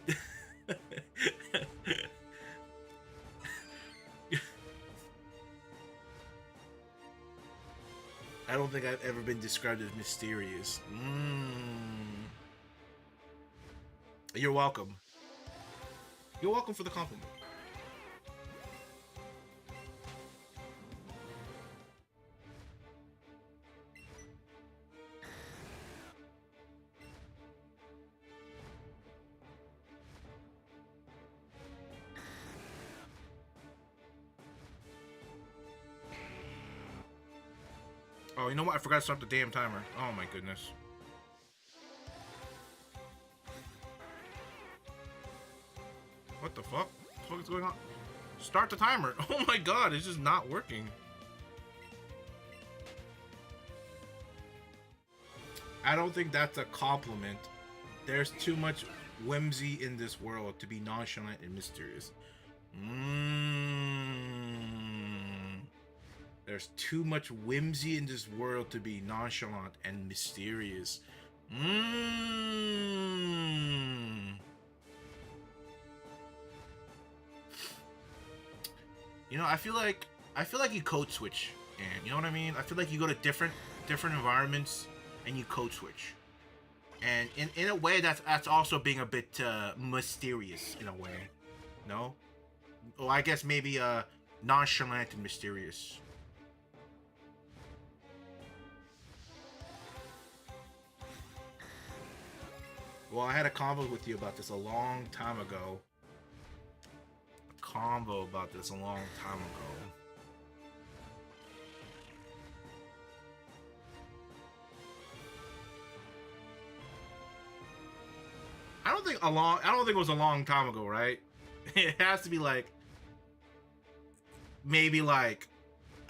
S1: don't think I've ever been described as mysterious. You're welcome. You're welcome for the compliment. Oh, you know what? I forgot to start the damn timer. Oh my goodness. What the fuck? What the fuck is going on? Start the timer. Oh my god, it's just not working. I don't think that's a compliment. There's too much whimsy in this world to be nonchalant and mysterious. There's too much whimsy in this world to be nonchalant and mysterious. You know, I feel like you code switch, and you know what I mean? I feel like you go to different environments and you code switch. And in a way that's also being a bit mysterious in a way. No? Well, I guess maybe nonchalant and mysterious. Well, I had a convo with you about this a long time ago. I don't think it was a long time ago, right? It has to be like maybe like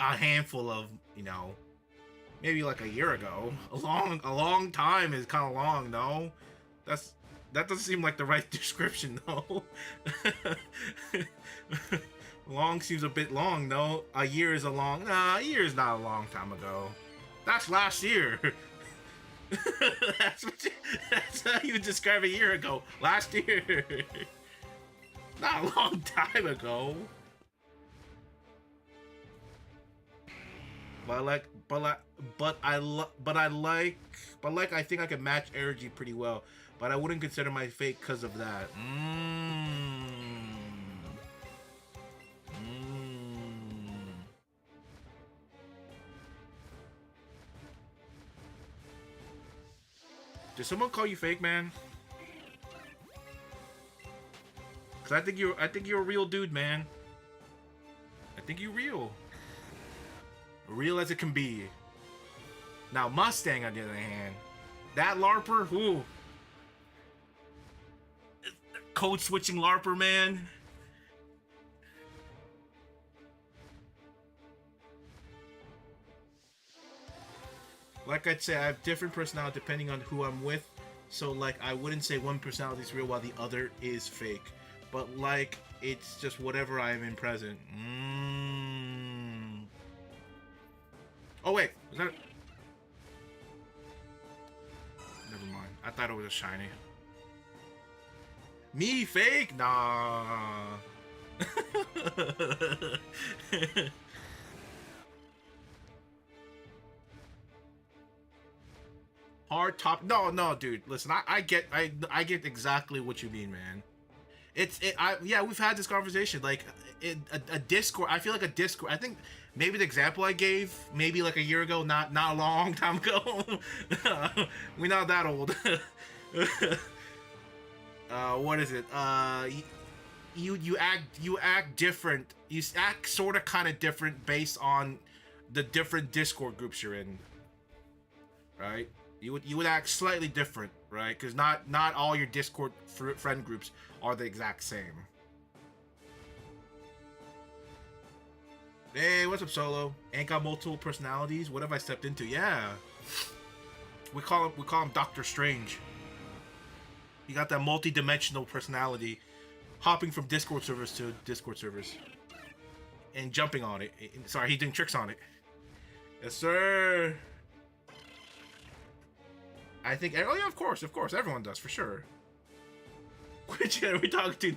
S1: a handful of, you know, maybe like a year ago. A long time is kind of long, no? That doesn't seem like the right description, though. Long seems a bit long, no? A year is a long... Nah, a year is not a long time ago. That's last year. That's how you would describe a year ago. Last year. Not a long time ago. I think I can match energy pretty well. But I wouldn't consider my fake because of that. Did someone call you fake, man? Cause I think you're a real dude, man. I think you're real. Real as it can be. Now Mustang, on the other hand, that LARPer, ooh, code switching LARPer, man. Like I'd say, I have different personality depending on who I'm with. So, like, I wouldn't say one personality is real while the other is fake. But, like, it's just whatever I am in present. Oh, wait. Is that... Never mind. I thought it was a shiny. Me fake? Nah. Hard top? No, dude. Listen, I get exactly what you mean, man. Yeah, we've had this conversation. Like, a Discord. I feel like a Discord. I think maybe the example I gave, maybe like a year ago, not a long time ago. We're not that old. What is it? You act different. You act sort of kind of different based on the different Discord groups you're in, right? You would act slightly different, right? Because not all your Discord friend groups are the exact same. Hey, what's up, Solo? Ain't got multiple personalities? What have I stepped into? Yeah, we call him Doctor Strange. You got that multi-dimensional personality, hopping from Discord servers to Discord servers, and jumping on it. Sorry, he's doing tricks on it. Yes, sir. I think. Oh yeah, of course, everyone does for sure. Which are we talking to?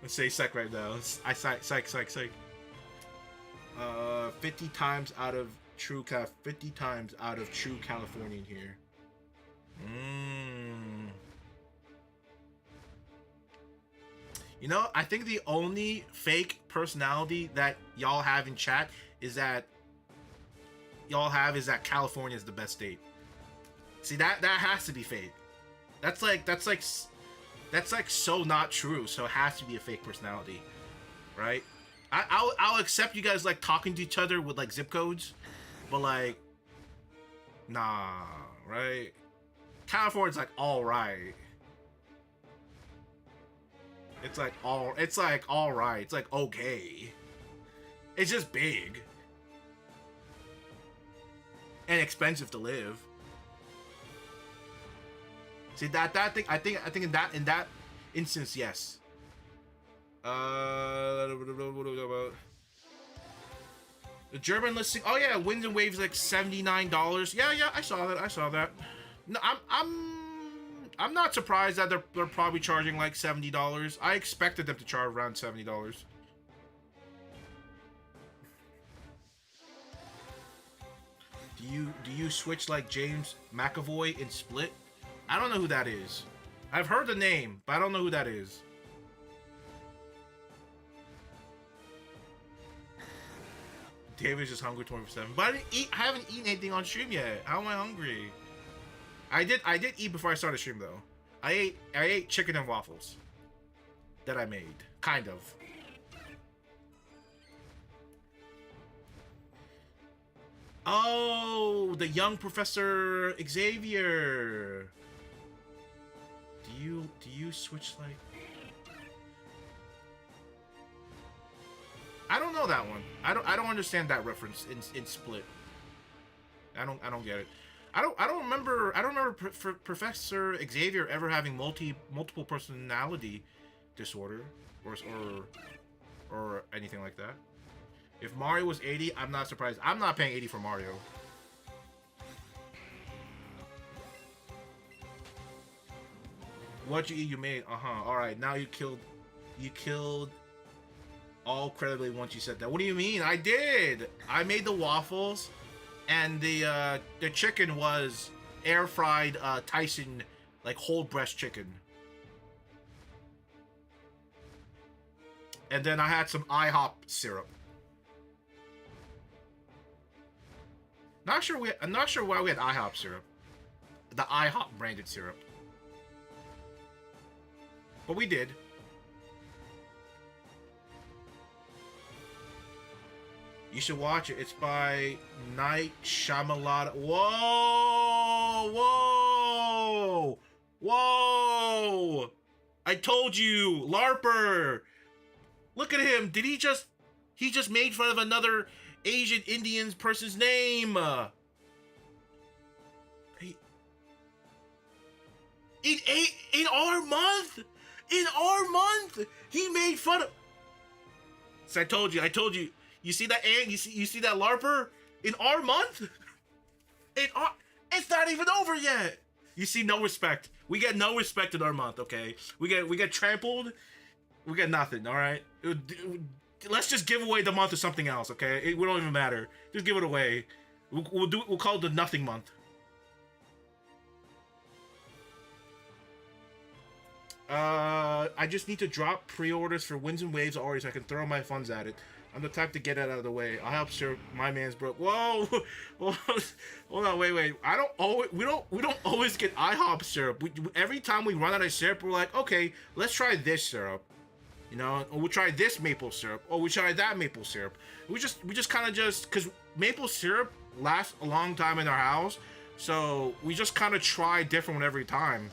S1: Let's say psych right now. I psych. 50 times out of true 50 times out of true Californian here. You know, I think the only fake personality that y'all have in chat is that California is the best state. See, that has to be fake. That's like so not true. So it has to be a fake personality, right? I'll accept you guys like talking to each other with like zip codes, but like, nah, right? California's like all right. It's like all right. It's like okay. It's just big and expensive to live. See that thing? I think in that instance, yes. The German listing. Oh yeah, Winds and Waves like $79. Yeah, I saw that. No, I'm not surprised that they're probably charging like $70. I expected them to charge around $70. Do you switch like James McAvoy in Split? I don't know who that is. I've heard the name, but I don't know who that is. David's just hungry 24/7. But I haven't eaten anything on stream yet. How am I hungry? I did eat before I started stream though. I ate chicken and waffles that I made, kind of. Oh, the young Professor Xavier. Do you switch like? I don't know that one. I don't understand that reference in Split. I don't get it. I don't remember Professor Xavier ever having multiple personality disorder or anything like that. If Mario was 80, I'm not surprised. I'm not paying 80 for Mario. What you eat, you made. All right. Now you killed all credibly once you said that. What do you mean? I did. I made the waffles, and the chicken was air fried Tyson like whole breast chicken. And then I had some IHOP syrup. I'm not sure why we had IHOP syrup. The IHOP branded syrup. But we did. You should watch it. It's by Night Shyamalan. Whoa! Whoa! I told you, LARPer. Look at him. Did he just? He just made fun of another Asian Indian person's name. In our month, he made fun of. So I told you. You see that ant? You see that LARPer? In our month? It's not even over yet. You see, no respect. We get no respect in our month, okay? We get trampled. We get nothing, all right? Let's just give away the month to something else, okay? It don't even matter. Just give it away. We'll call it the nothing month. I just need to drop pre-orders for Winds and Waves already so I can throw my funds at it. I'm the type to get it out of the way. I'll help sir. My man's broke. Whoa, hold on, wait. We don't always get IHOP syrup. Every time we run out of syrup, we're like, okay, let's try this syrup. You know, or we'll try this maple syrup. Or we try that maple syrup. We just kind of because maple syrup lasts a long time in our house, so we just kind of try different one every time.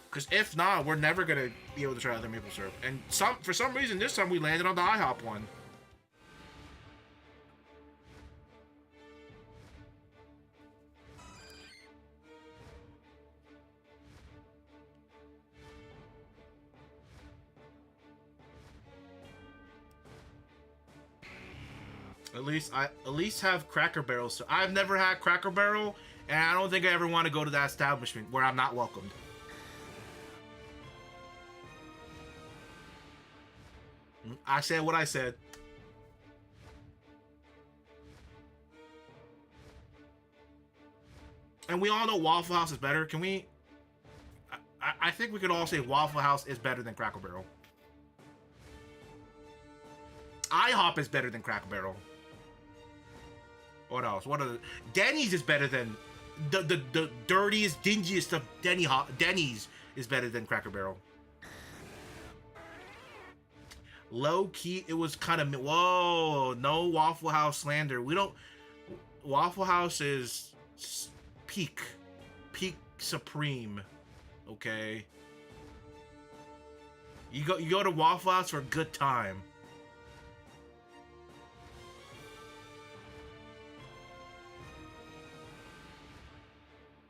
S1: Because if not, we're never gonna be able to try other maple syrup. And for some reason, this time we landed on the IHOP one. At least have Cracker Barrel. So I've never had Cracker Barrel, and I don't think I ever want to go to that establishment where I'm not welcomed. I said what I said. And we all know Waffle House is better. Can we? I think we could all say Waffle House is better than Cracker Barrel. IHOP is better than Cracker Barrel. What else? Denny's is better than the dirtiest, dingiest of Denny's is better than Cracker Barrel. Low key, it was kind of whoa. No Waffle House slander. We don't. Waffle House is peak supreme. Okay. You go to Waffle House for a good time.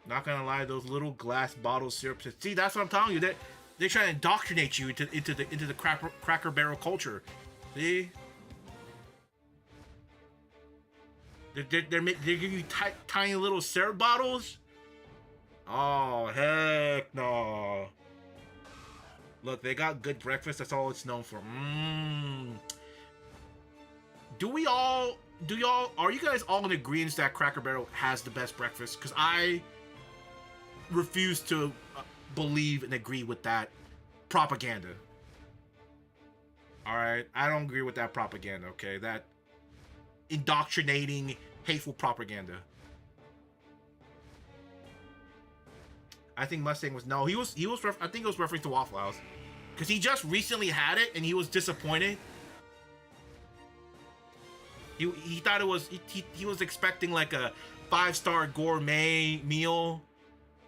S1: Not gonna lie, those little glass bottle syrups. See, that's what I'm telling you. They're trying to indoctrinate you into the Cracker Barrel culture. See? They're giving you tiny little syrup bottles. Oh heck no! Look, they got good breakfast. That's all it's known for. Are you guys all in agreement that Cracker Barrel has the best breakfast? Because I refuse to believe and agree with that propaganda. All right, I don't agree with that propaganda. Okay, that indoctrinating, hateful propaganda. I think Mustang was no. I think he was referring to Waffle House because he just recently had it and he was disappointed. He thought it was he was expecting like a 5-star gourmet meal.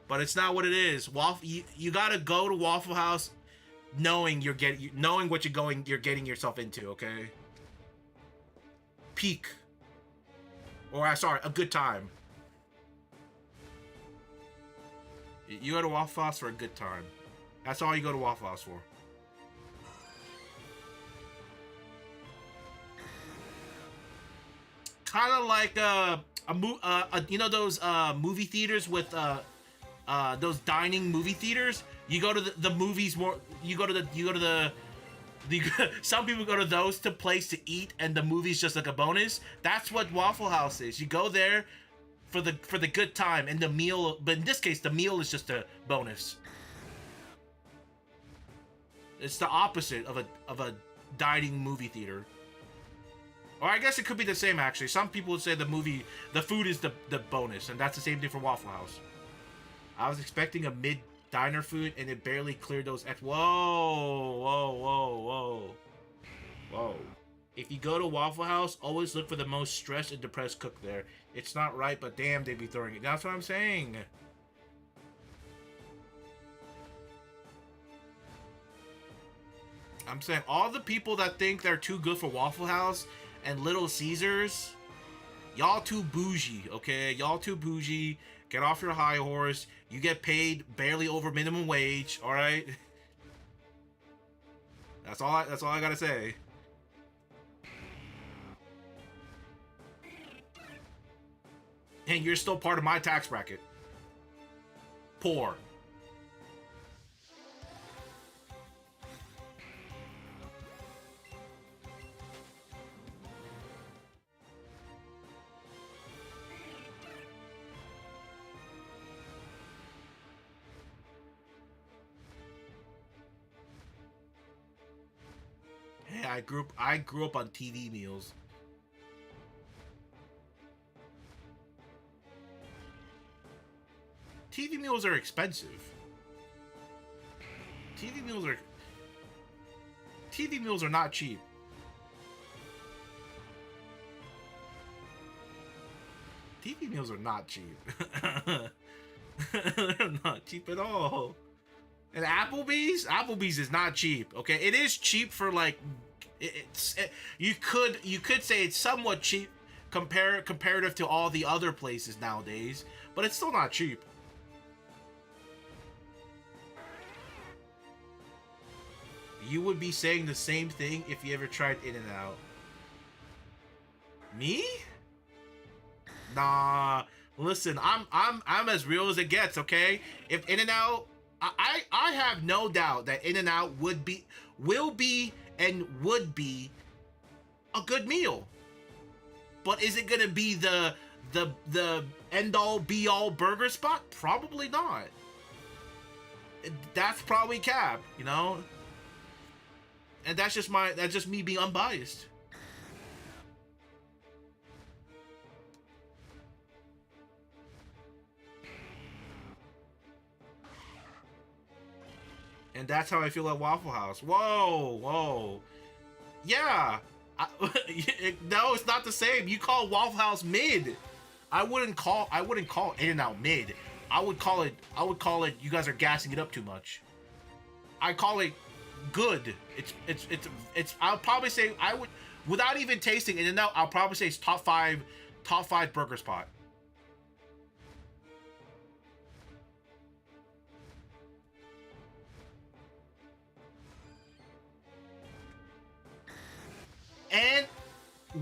S1: But it's not what it is. You gotta go to Waffle House knowing what you're getting yourself into, okay? Peak. Or sorry, a good time. You go to Waffle House for a good time. That's all you go to Waffle House for. Kind of like you know those movie theaters with those dining movie theaters. You go to the movies more. You go to the some people go to those place to eat, and the movie's just like a bonus. That's what Waffle House is. You go there for the good time and the meal. But in this case, the meal is just a bonus. It's the opposite of a dining movie theater. Or I guess it could be the same actually. Some people would say the food is the bonus, and that's the same thing for Waffle House. I was expecting a mid-diner food, and it barely cleared those Whoa. If you go to Waffle House, always look for the most stressed and depressed cook there. It's not right, but damn, they be throwing it. That's what I'm saying. I'm saying all the people that think they're too good for Waffle House and Little Caesars, y'all too bougie, okay? Y'all too bougie. Get off your high horse. You get paid barely over minimum wage, all right? That's all I gotta say. And you're still part of my tax bracket. Poor. Hey, I grew up on TV meals. TV meals are expensive. TV meals are TV meals are not cheap. TV meals are not cheap. They're not cheap at all. And Applebee's is not cheap. Okay, it is cheap for like, you could say it's somewhat cheap comparative to all the other places nowadays, but it's still not cheap. You would be saying the same thing if you ever tried In-N-Out. Me? Nah. Listen, I'm as real as it gets, okay? If In-N-Out, I have no doubt that In-N-Out will be and would be a good meal. But is it gonna be the end all be all burger spot? Probably not. That's probably cap, you know? And that's just me being unbiased. And that's how I feel at Waffle House. Whoa. Yeah. No, it's not the same. You call Waffle House mid. I wouldn't call In-N-Out mid. I would call it you guys are gassing it up too much. I call it good. It's I'll probably say without even tasting In-N-Out, I'll probably say it's top five burger spot. And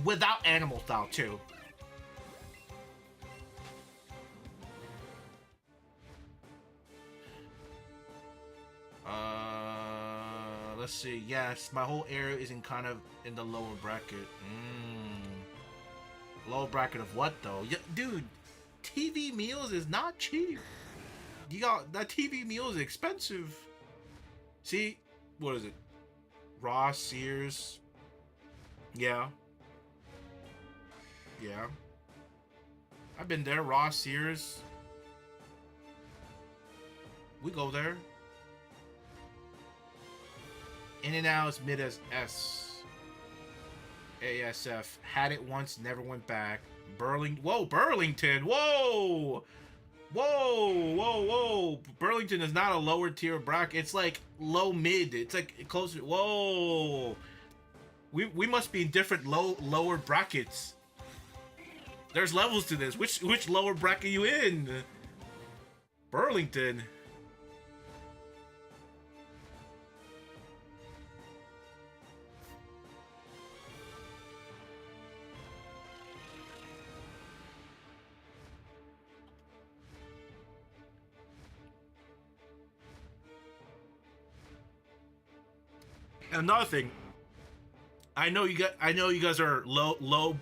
S1: without animal style too. Let's see. Yes, my whole area is in kind of in the lower bracket. Lower bracket of what though? Yeah, dude, TV meals is not cheap. You got that TV meal is expensive. See, what is it? Ross, Sears. Yeah. I've been there. Ross, Sears. We go there. In-N-Out is mid as S. ASF. Had it once, never went back. Burlington. Whoa. Burlington is not a lower tier bracket. It's like low mid. It's like closer. Whoa. We must be in different lower brackets. There's levels to this. Which lower bracket you in? Burlington. Another thing, I know you guys are low.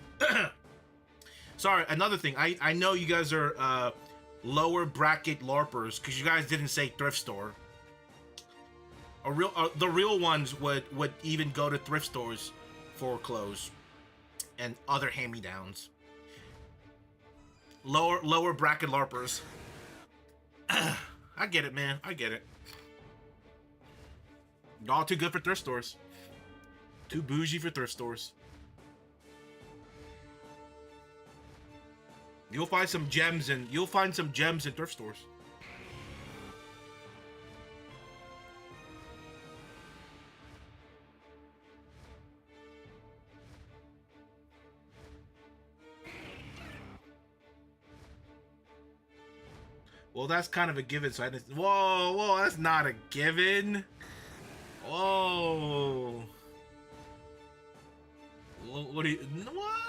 S1: Sorry, another thing, I know you guys are lower bracket LARPers because you guys didn't say thrift store. The real ones would even go to thrift stores for clothes and other hand-me-downs. Lower bracket LARPers. I get it, man. I get it. Y'all too good for thrift stores. Too bougie for thrift stores. You'll find some gems in thrift stores. Well, that's kind of a given, so I didn't... Whoa, that's not a given. Whoa. What do you... What?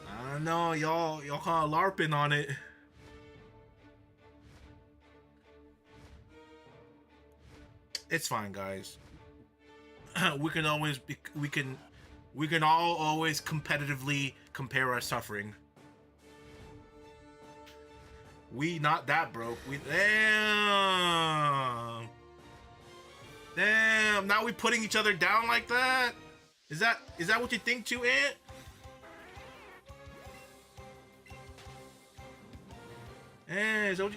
S1: I don't know, y'all kind of LARPing on it. It's fine, guys. We can always be... We can all always competitively compare our suffering. We not that broke. We damn. Now we putting each other down like that? Is that what you think too, Ant? Is that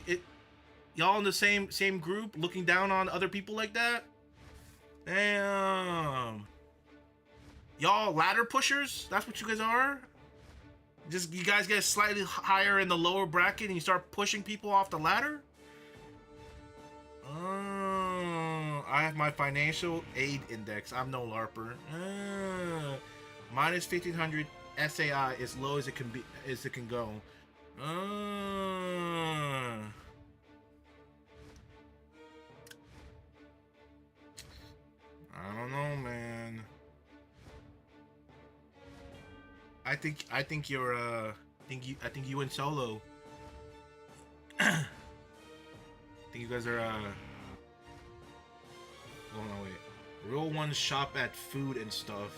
S1: y'all in the same group looking down on other people like that? Damn. Y'all ladder pushers? That's what you guys are? Just you guys get slightly higher in the lower bracket and you start pushing people off the ladder? I have my financial aid index. I'm no LARPer. Minus 1500 SAI as low as it can go. I don't know, man. I think you're I think you and Solo. I think you guys are oh no, wait. Real ones shop at food and stuff.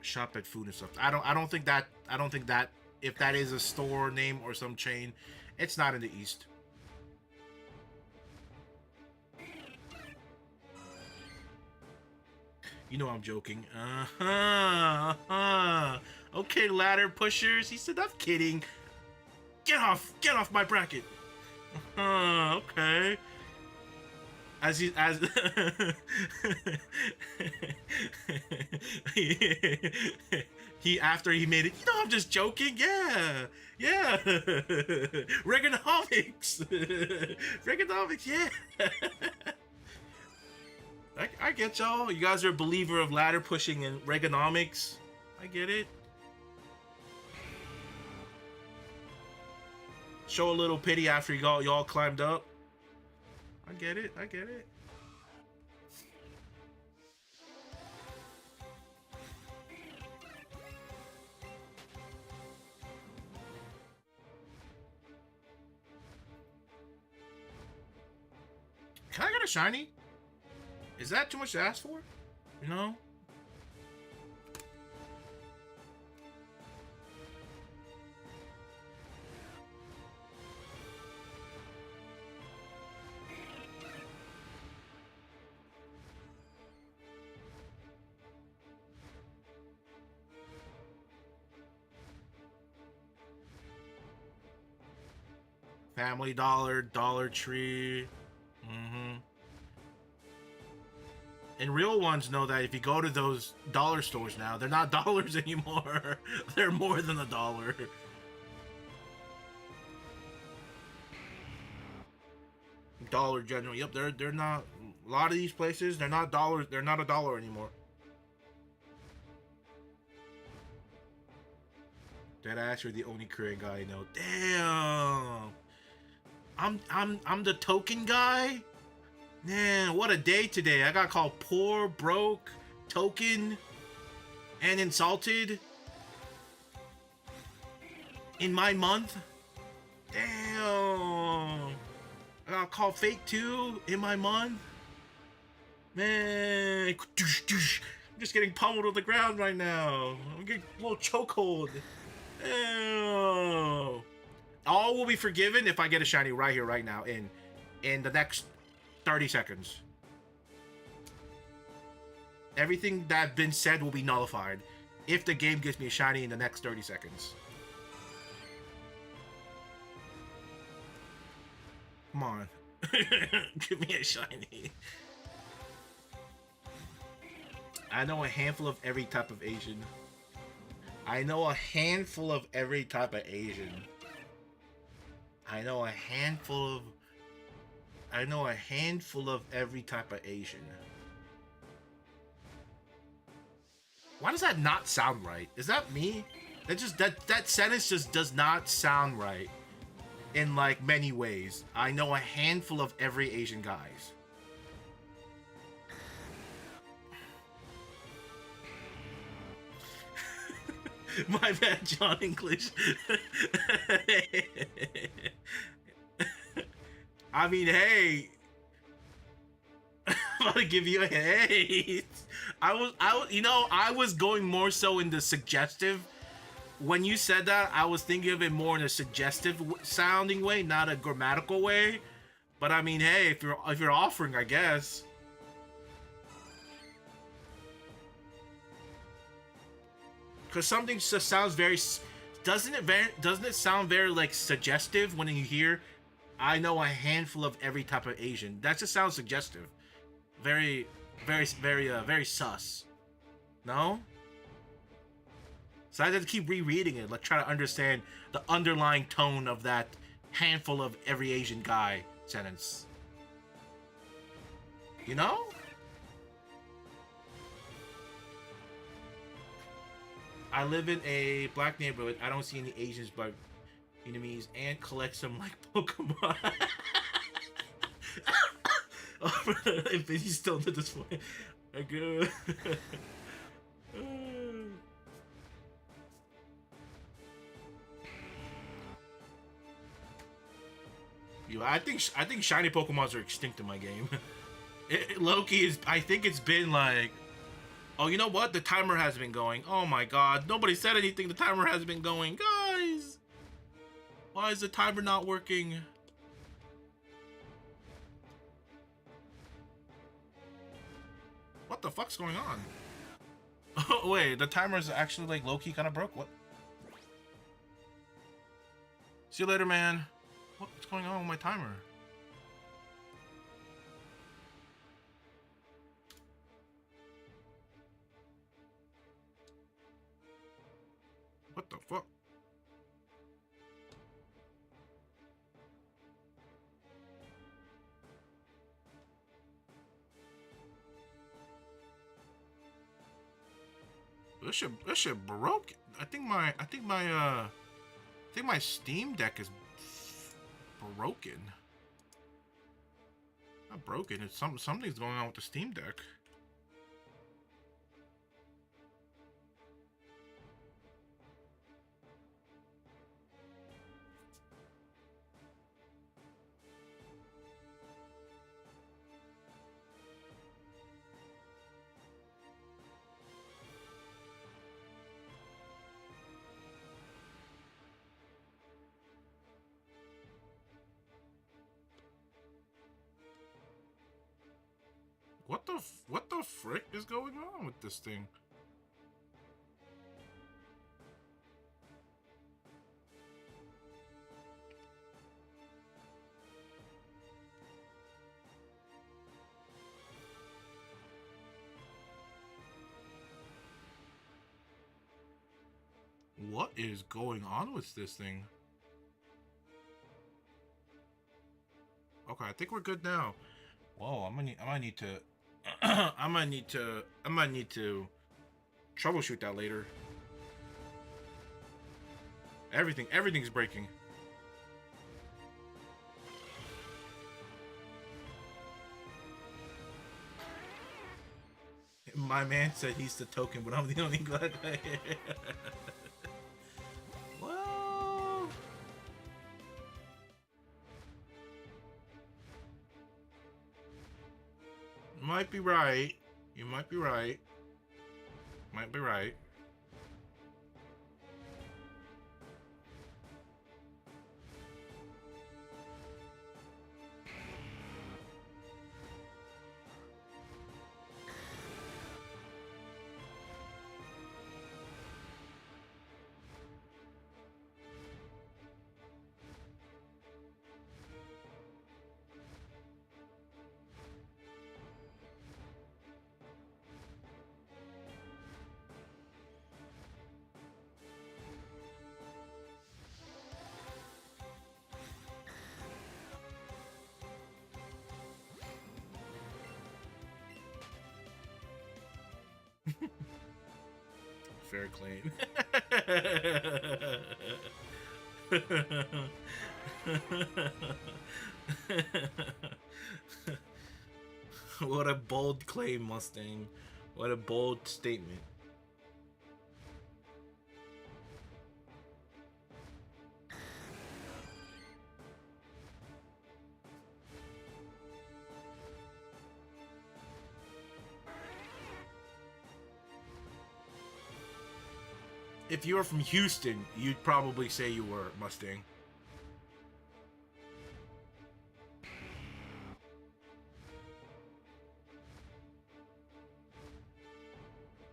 S1: Shop at food and stuff. I don't think that if that is a store name or some chain, it's not in the East. You know I'm joking. Okay, ladder pushers. He said, I'm kidding. Get off my bracket. Okay. He after he made it, you know, I'm just joking. Yeah. Reaganomics. Reaganomics, yeah. I get y'all. You guys are a believer of ladder pushing and Reaganomics. I get it. Show a little pity after y'all climbed up. I get it. Can I get a shiny? Is that too much to ask for? You know? Family Dollar, Dollar Tree. And real ones know that if you go to those dollar stores now, they're not dollars anymore. They're more than $1. Dollar General. Yep, they're not. A lot of these places, they're not dollars. They're not $1 anymore. Deadass, you're the only Korean guy I know. Damn. I'm the token guy. Man, what a day today. I got called poor, broke, token, and insulted in my month. Damn. I got called fake too in my month. Man, I'm just getting pummeled on the ground right now. I'm getting a little chokehold. Damn. All will be forgiven if I get a shiny right here, right now, in the next 30 seconds. Everything that's been said will be nullified if the game gives me a shiny in the next 30 seconds. Come on. Give me a shiny. I know a handful of every type of Asian. I know a handful of every type of Asian. I know a handful of every type of Asian. Why does that not sound right? Is that me? That sentence just does not sound right in like many ways. I know a handful of every Asian guys. My bad, John English. I mean, hey, I'm about to give you a hey. I was going more so in the suggestive. When you said that, I was thinking of it more in a suggestive sounding way, not a grammatical way. But I mean, hey, if you're offering, I guess. Because something just sounds very, doesn't it sound very like suggestive when you hear, I know a handful of every type of Asian. That just sounds suggestive. Very, very sus. No? So I have to keep rereading it, like try to understand the underlying tone of that handful of every Asian guy sentence. You know? I live in a black neighborhood. I don't see any Asians but Vietnamese and collect some like Pokemon. Oh, if he's still to this point. Good. Yo, I think shiny Pokemons are extinct in my game. Loki is. I think it's been like. Oh, you know what? The timer has been going. Oh my god. Nobody said anything. The timer has been going. Guys! Why is the timer not working? What the fuck's going on? Oh, wait. The timer's actually like low-key kind of broke. What? See you later, man. What's going on with my timer? What the fuck? This shit broke. I think my Steam Deck is broken. Not broken. It's something's going on with the Steam Deck. What the frick is going on with this thing? What is going on with this thing? Okay, I think we're good now. Whoa, I might need to I might need to troubleshoot that later. Everything's breaking. My man said he's the token, but I'm the only black guy. Well, might be right. You might be right. Might be right. Fair claim. What a bold claim, Mustang. What a bold statement. If you were from Houston, you'd probably say you were, Mustang.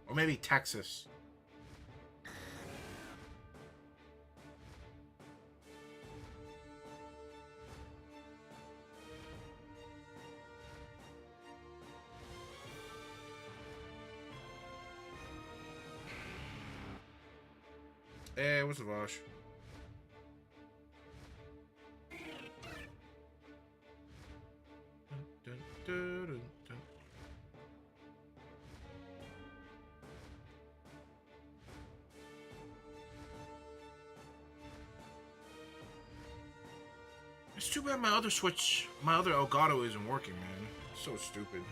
S1: Or maybe Texas. Hey, what's up, Vosh? It's too bad my other Switch, my other Elgato isn't working, man. It's so stupid.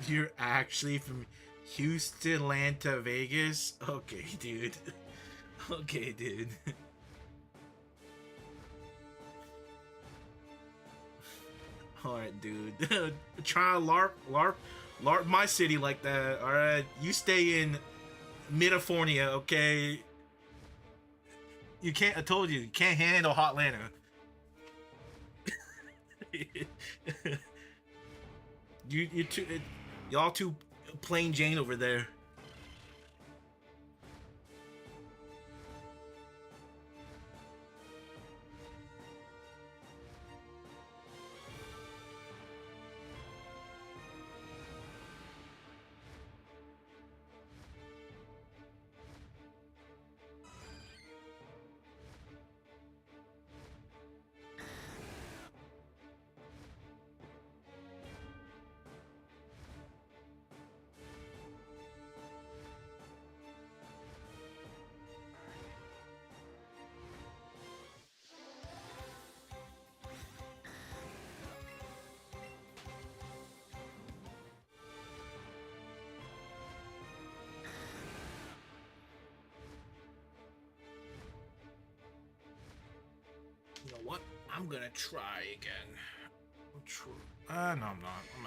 S1: You're actually from Houston, Atlanta, Vegas? Okay, dude. Okay, dude. Alright, dude. Try to LARP my city like that, alright? You stay in Midifornia, okay? You can't, I told you can't handle Hotlanta. you too, y'all too plain Jane over there. You know what? I'm gonna try again. No, I'm not. I'm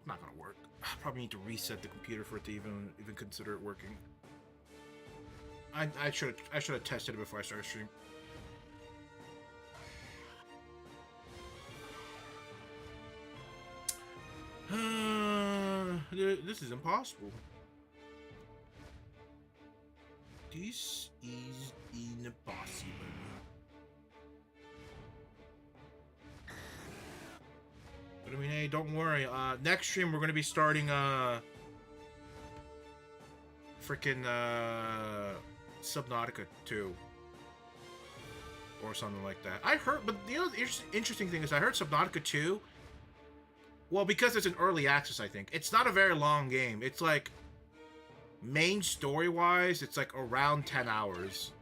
S1: not gonna work. I probably need to reset the computer for it to even consider it working. I should have tested it before I started stream. This is impossible. This is impossible. But I mean, hey, don't worry. Next stream we're gonna be starting freaking Subnautica 2 or something like that. I heard, but the other interesting thing is I heard Subnautica 2. Well, because it's an early access, I think it's not a very long game. It's like main story-wise, it's like around 10 hours.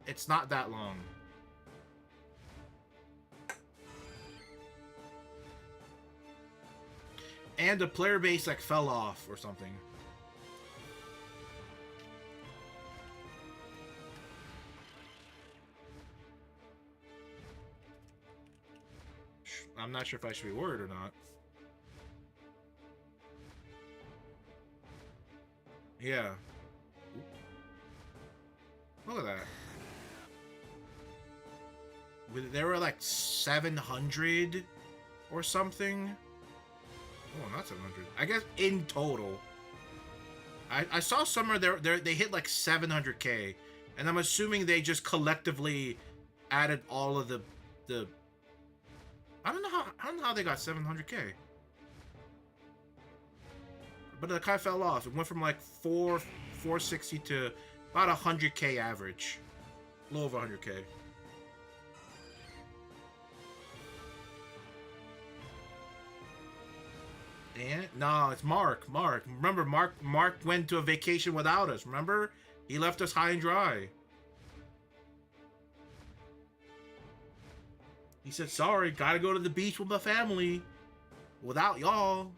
S1: It's not that long. And the player base like fell off or something. I'm not sure if I should be worried or not. Yeah. Look at that. There were like 700 or something. Oh, not 700. I guess in total. I saw somewhere they hit like 700k, and I'm assuming they just collectively added all of the I don't know how they got 700k. But it kind of fell off. It went from like 460 to about 100k average. A little over 100k. And no, it's Mark. Remember, Mark went to a vacation without us. Remember? He left us high and dry. He said, sorry, gotta go to the beach with my family. Without y'all.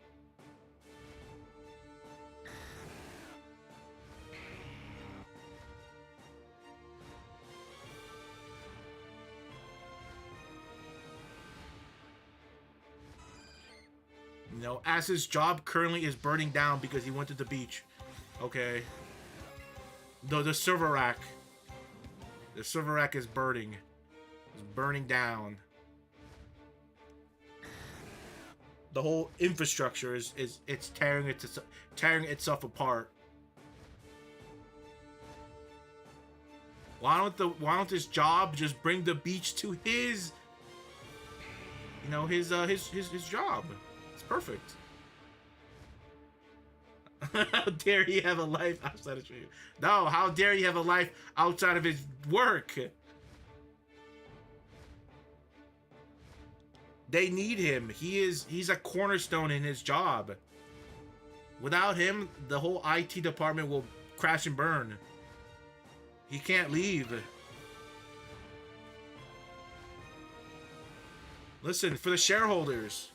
S1: You know, as his job currently is burning down because he went to the beach. Okay. The server rack. The server rack is burning. It's burning down. The whole infrastructure is tearing itself apart. Why don't this job just bring the beach to his, you know, his job? It's perfect. How dare he have a life outside of stream? No, how dare he have a life outside of his work? They need him. He's a cornerstone in his job. Without him, the whole IT department will crash and burn. He can't leave. Listen, for the shareholders.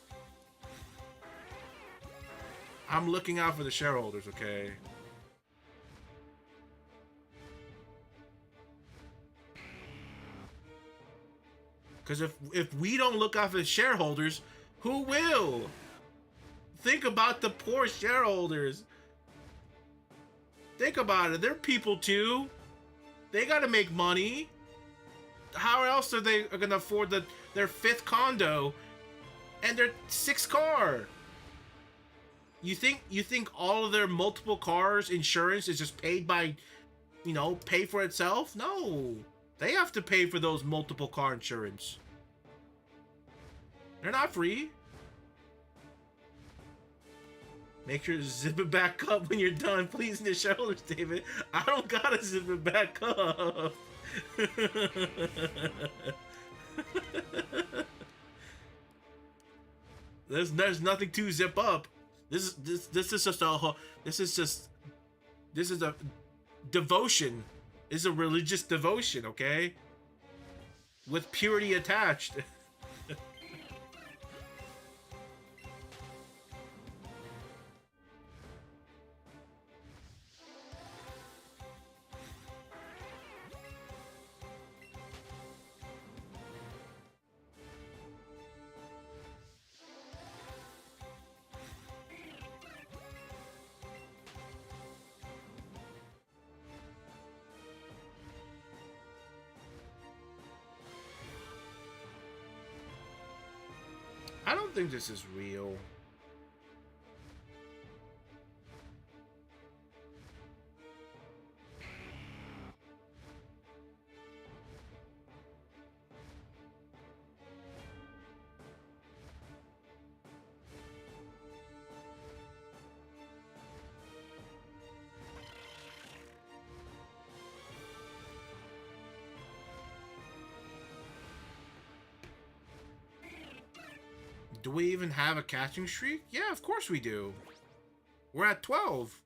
S1: I'm looking out for the shareholders, okay? Because if we don't look out for the shareholders, who will? Think about the poor shareholders. Think about it. They're people too. They gotta make money. How else are they gonna afford their 5th condo and their 6th car? You think all of their multiple cars insurance is just paid by, you know, pay for itself? No. They have to pay for those multiple car insurance. They're not free. Make sure to zip it back up when you're done pleasing the shareholders, David. I don't gotta zip it back up. There's nothing to zip up. This is a devotion. This is a religious devotion, okay? With purity attached. I don't think this is real. Do we even have a catching streak? Yeah, of course we do. We're at 12.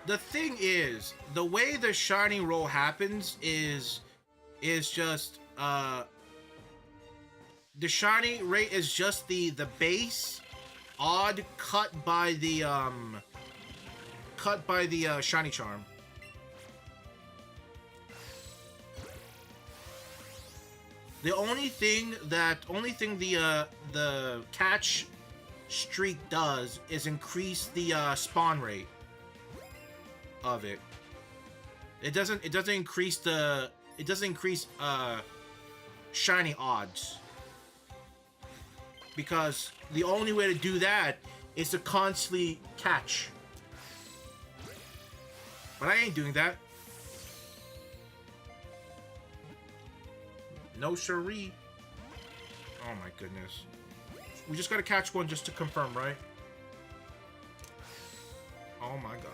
S1: The thing is, the way the shiny roll happens is just the shiny rate is just the base odd cut by the shiny charm. The only thing the catch streak does is increase the spawn rate of it. It doesn't increase the shiny odds, because the only way to do that is to constantly catch. But I ain't doing that. No siree. Oh my goodness. We just gotta catch one just to confirm, right? Oh my god.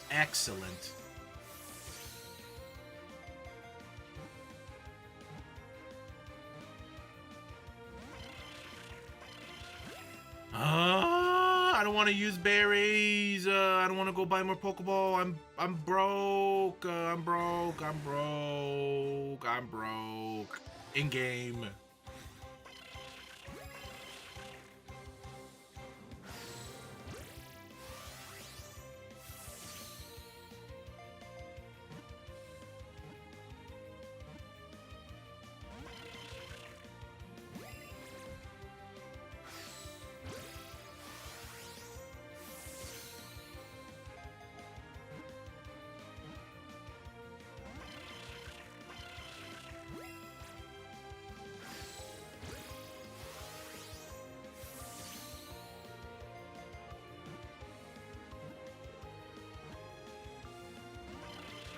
S1: Excellent. I don't want to use berries. I don't want to go buy more Pokeball. I'm broke. I'm broke. I'm broke. I'm broke. In game.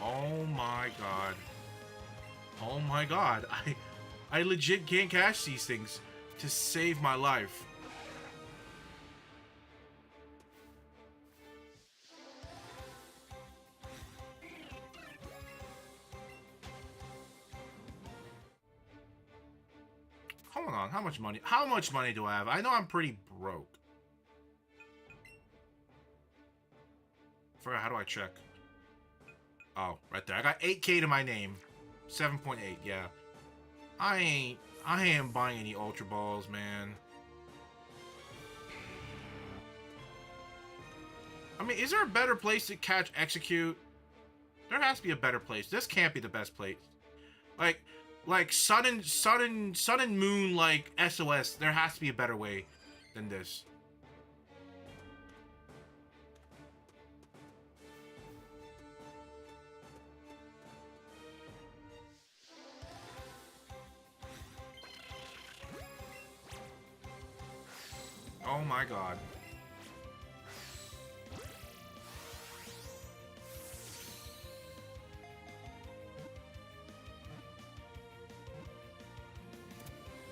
S1: Oh my god. Oh my god. I legit can't catch these things to save my life. Hold on, how much money? How much money do I have? I know I'm pretty broke. How do I check? Oh, right there. I got 8K to my name. 7.8, yeah. I ain't buying any Ultra Balls, man. I mean, is there a better place to catch Execute? There has to be a better place. This can't be the best place. Like Sun and Moon, like SOS, there has to be a better way than this. Oh my god.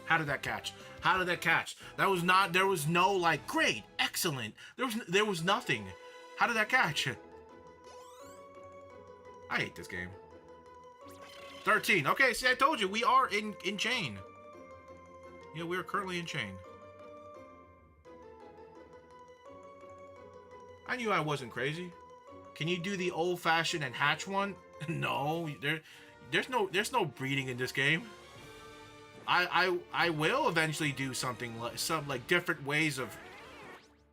S1: How did that catch? How did that catch? That was not, there was no like, great, excellent. There was nothing. How did that catch? I hate this game. 13. Okay, see, I told you, we are in chain. Yeah, we are currently in chain. I knew I wasn't crazy. Can you do the old-fashioned and hatch one? No, there's no breeding in this game. I will eventually do something like some like different ways of,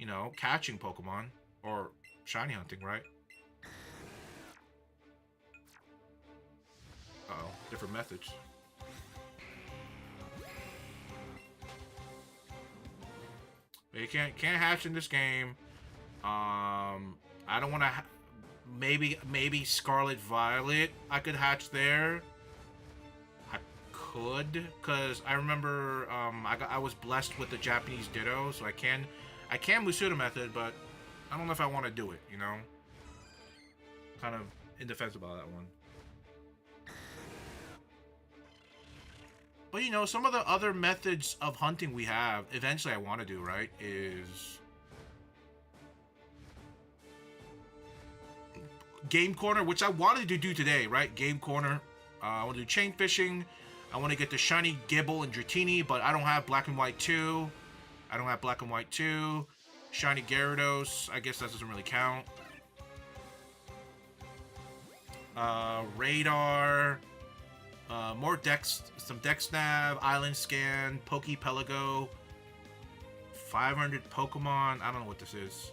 S1: you know, catching Pokemon or shiny hunting, right? Uh-oh, different methods. But you can't hatch in this game. I don't want to. Maybe Scarlet Violet. I could hatch there. I could, cause I remember I was blessed with the Japanese Ditto, so I can Musuda method, but I don't know if I want to do it. You know, kind of indefensible about that one. But you know, some of the other methods of hunting we have, eventually I want to do, right, is game corner, which I wanted to do today, right? Game corner. I want to do chain fishing. I want to get the shiny Gibble and Dratini, but I don't have black and white 2. I don't have black and white 2. Shiny Gyarados, I guess that doesn't really count. Radar. More Dex, some Dex Nav, Island Scan, Pokepelago, 500 Pokemon. I don't know what this is.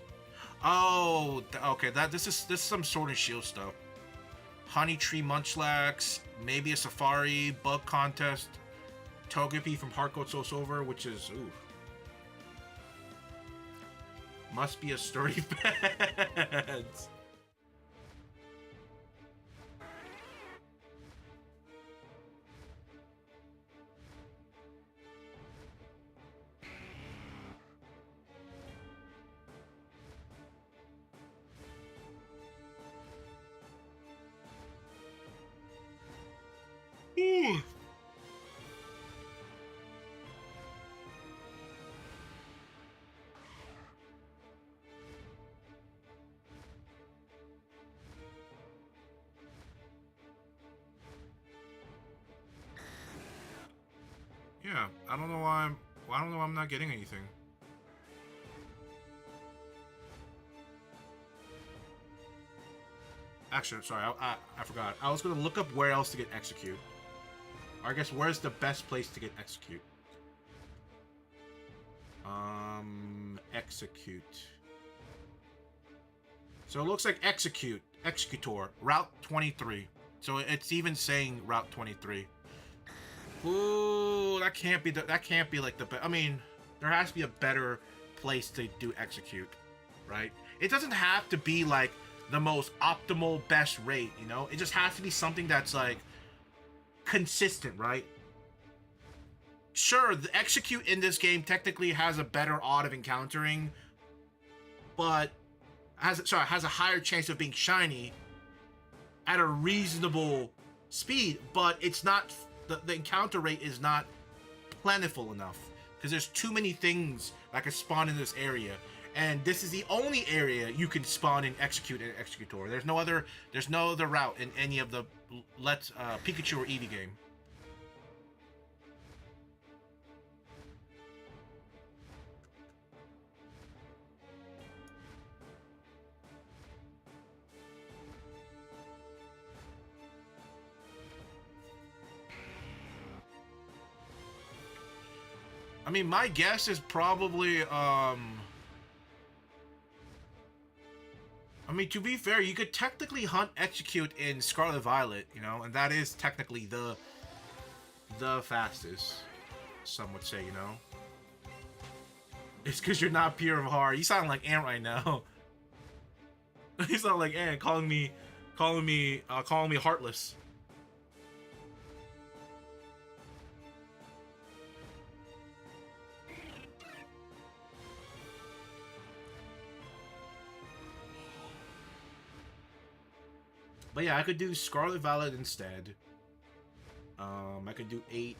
S1: Oh, okay. This is some Sword and Shield stuff. Honey Tree Munchlax, maybe a Safari Bug Contest, Togepi from Heart Gold Soul Silver, which is ooh, must be a sturdy fence. Ooh. Yeah, I don't know why I'm not getting anything. Actually, sorry, I forgot. I was gonna look up where else to get Execute. Or I guess where's the best place to get Execute? Execute. So it looks like Executor, Route 23. So it's even saying Route 23. Ooh, that can't be like the best. I mean, there has to be a better place to do Execute, right? It doesn't have to be like the most optimal best rate, you know? It just has to be something that's like consistent, right? Sure, the Execute in this game technically has a better odd of encountering, but has a higher chance of being shiny at a reasonable speed, but it's not the encounter rate is not plentiful enough because there's too many things that can spawn in this area, and this is the only area you can spawn in Execute and Executor. There's no other route in any of the Pikachu or Eevee game. I mean, my guess is probably, I mean, to be fair, you could technically hunt Execute in Scarlet Violet, you know, and that is technically the fastest, some would say, you know. It's because you're not pure of heart. You sound like Ant right now. You sound like Ant, calling me heartless. But yeah, I could do Scarlet Violet instead. I could do 8.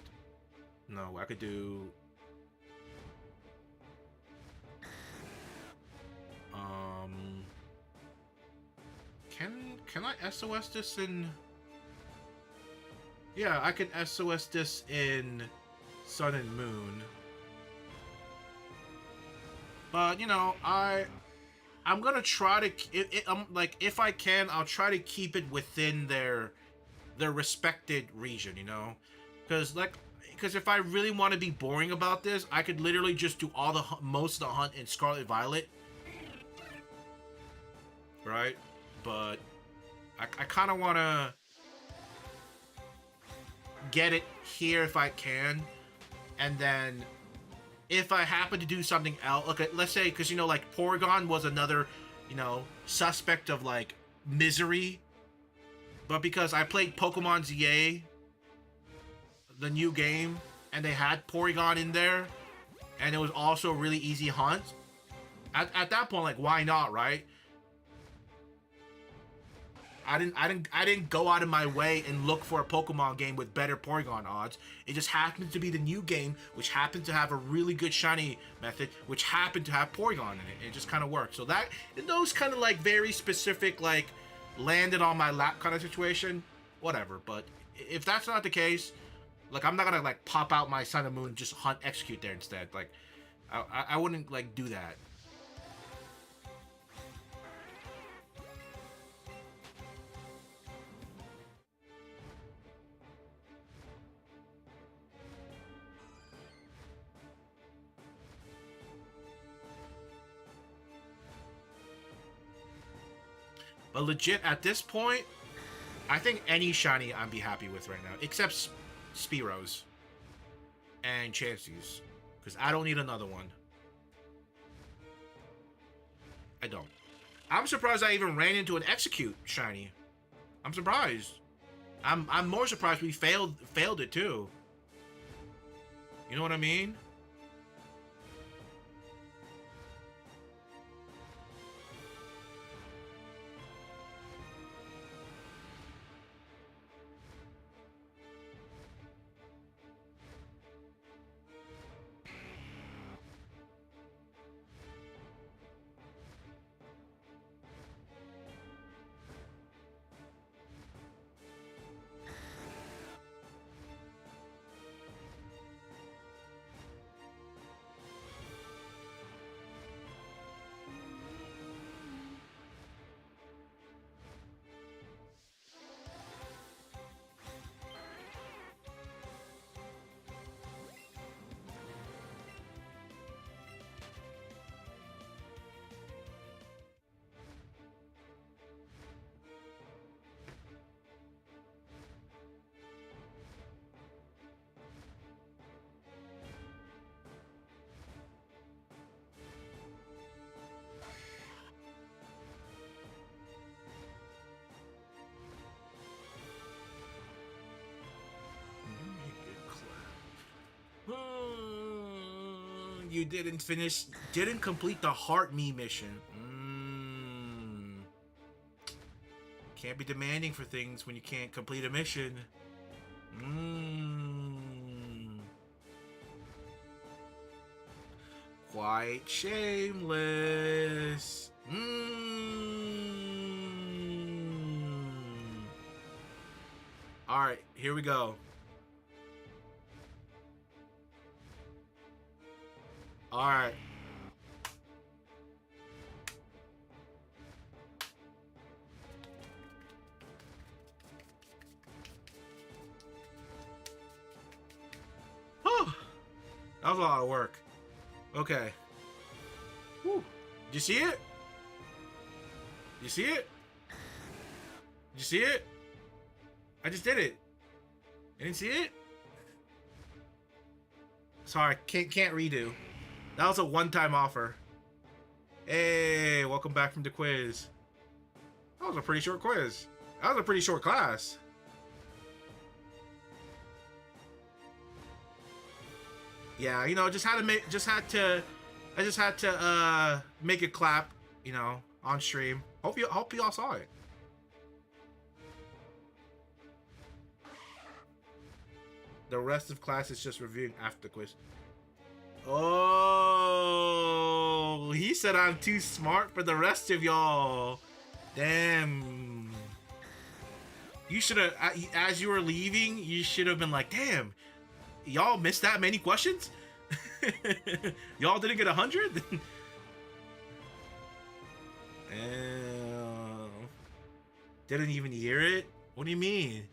S1: No, I could do... Can I SOS this in... Yeah, I can SOS this in Sun and Moon. But, you know, I'm gonna try to, like, if I can, I'll try to keep it within their respected region, you know, because if I really want to be boring about this, I could literally just do most of the hunt in Scarlet Violet, right? But I kind of want to get it here if I can, and then if I happen to do something else, okay, let's say, because, you know, like, Porygon was another, you know, suspect of, like, misery. But because I played Pokemon ZA, the new game, and they had Porygon in there, and it was also a really easy hunt, at that point, like, why not, right? I didn't go out of my way and look for a Pokemon game with better Porygon odds. It just happened to be the new game, which happened to have a really good shiny method, which happened to have Porygon in it. It just kind of worked. So that, those kind of like very specific, like landed on my lap kind of situation, whatever. But if that's not the case, like I'm not gonna like pop out my Sun and Moon, just hunt execute there instead. Like I wouldn't like do that. But legit, at this point, I think any shiny I'd be happy with right now, except Spearows and Chanseys, because I don't need another one. I don't. I'm surprised I even ran into an Execute shiny. I'm surprised. I'm more surprised we failed it too. You know what I mean? You didn't complete the Heart Me mission. Can't be demanding for things when you can't complete a mission. Quite shameless. Alright, here we go. Alright. That was a lot of work. Okay. Whew. Did you see it? You see it? Did you see it? I just did it. You didn't see it? Sorry, can't redo. That was a one-time offer. Hey, welcome back from the quiz. That was a pretty short quiz. That was a pretty short class. Yeah, you know, I just had to make it clap, you know, on stream. Hope you all saw it. The rest of class is just reviewing after the quiz. Oh, he said I'm too smart for the rest of y'all. Damn. You should have, as you were leaving, you should have been like, damn, y'all missed that many questions? Y'all didn't get 100? Didn't even hear it? What do you mean?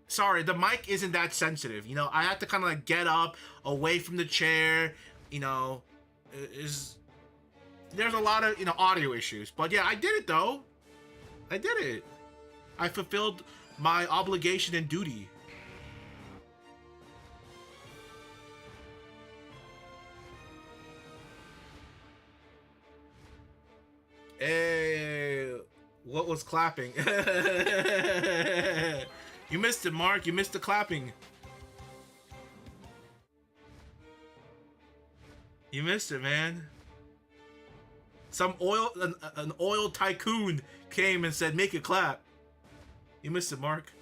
S1: Sorry, the mic isn't that sensitive. You know, I had to kind of like get up away from the chair. You know, there's a lot of, you know, audio issues. But yeah, I did it though. I did it. I fulfilled my obligation and duty. Hey, what was clapping? You missed it, Mark. You missed the clapping. You missed it, man. Some an oil tycoon came and said, "Make it clap." You missed it, Mark.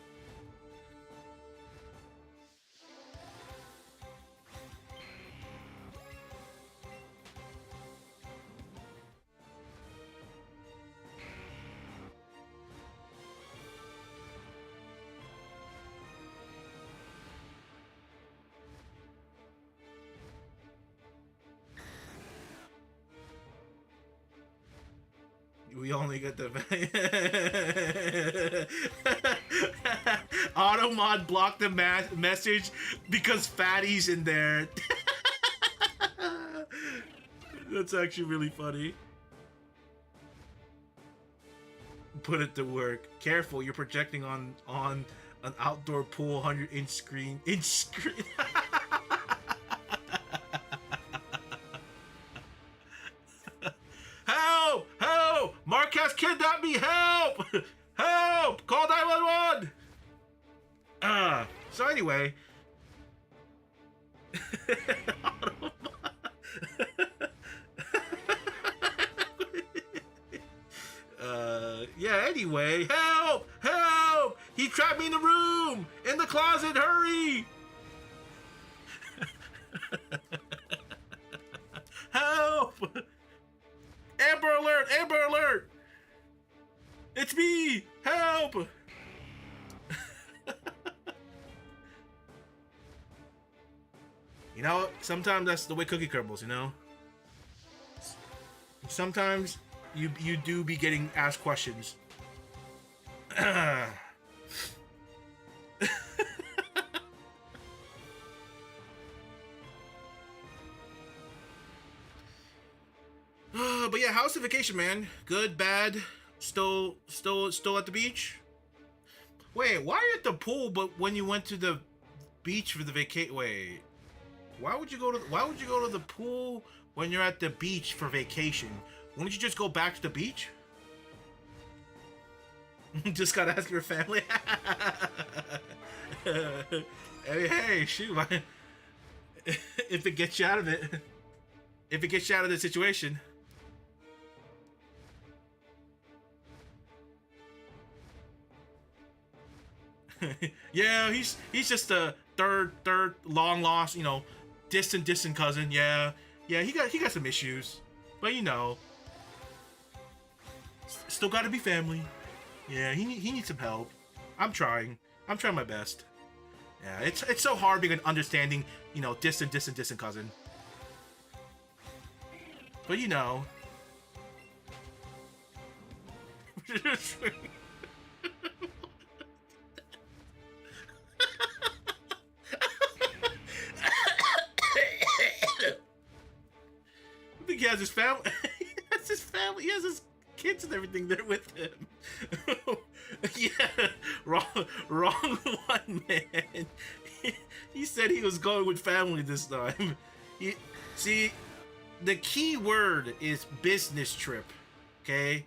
S1: We only get the Automod blocked the message because Fatty's in there. That's actually really funny. Put it to work. Careful, you're projecting on an outdoor pool 100-inch screen. Help! Help! Mark has kidnapped me! Help! Help! Call 911! So anyway. Yeah, anyway. Help! Help! He trapped me in the room! In the closet, hurry! Help! Amber alert! Amber alert! It's me! Help! You know, sometimes that's the way cookie crumbles, you know? Sometimes you do be getting asked questions. But yeah, how's the vacation, man? Good, bad? Still at the beach? Wait, why are you at the pool? But when you went to the beach for the vacation, wait, why would you go to the pool when you're at the beach for vacation? Wouldn't you just go back to the beach? Just gotta ask your family. hey, shoot, man. If it gets you out of it, if it gets you out of the situation. Yeah, he's just a third long lost, you know, distant cousin. Yeah, he got some issues, but you know, still got to be family. Yeah, he needs some help. I'm trying my best. Yeah, it's so hard being an understanding, you know, distant cousin. But you know. I think he has his family. He has his family. He has his kids and everything there with him. Yeah, wrong one, man. He said he was going with family this time. See, the key word is business trip. Okay,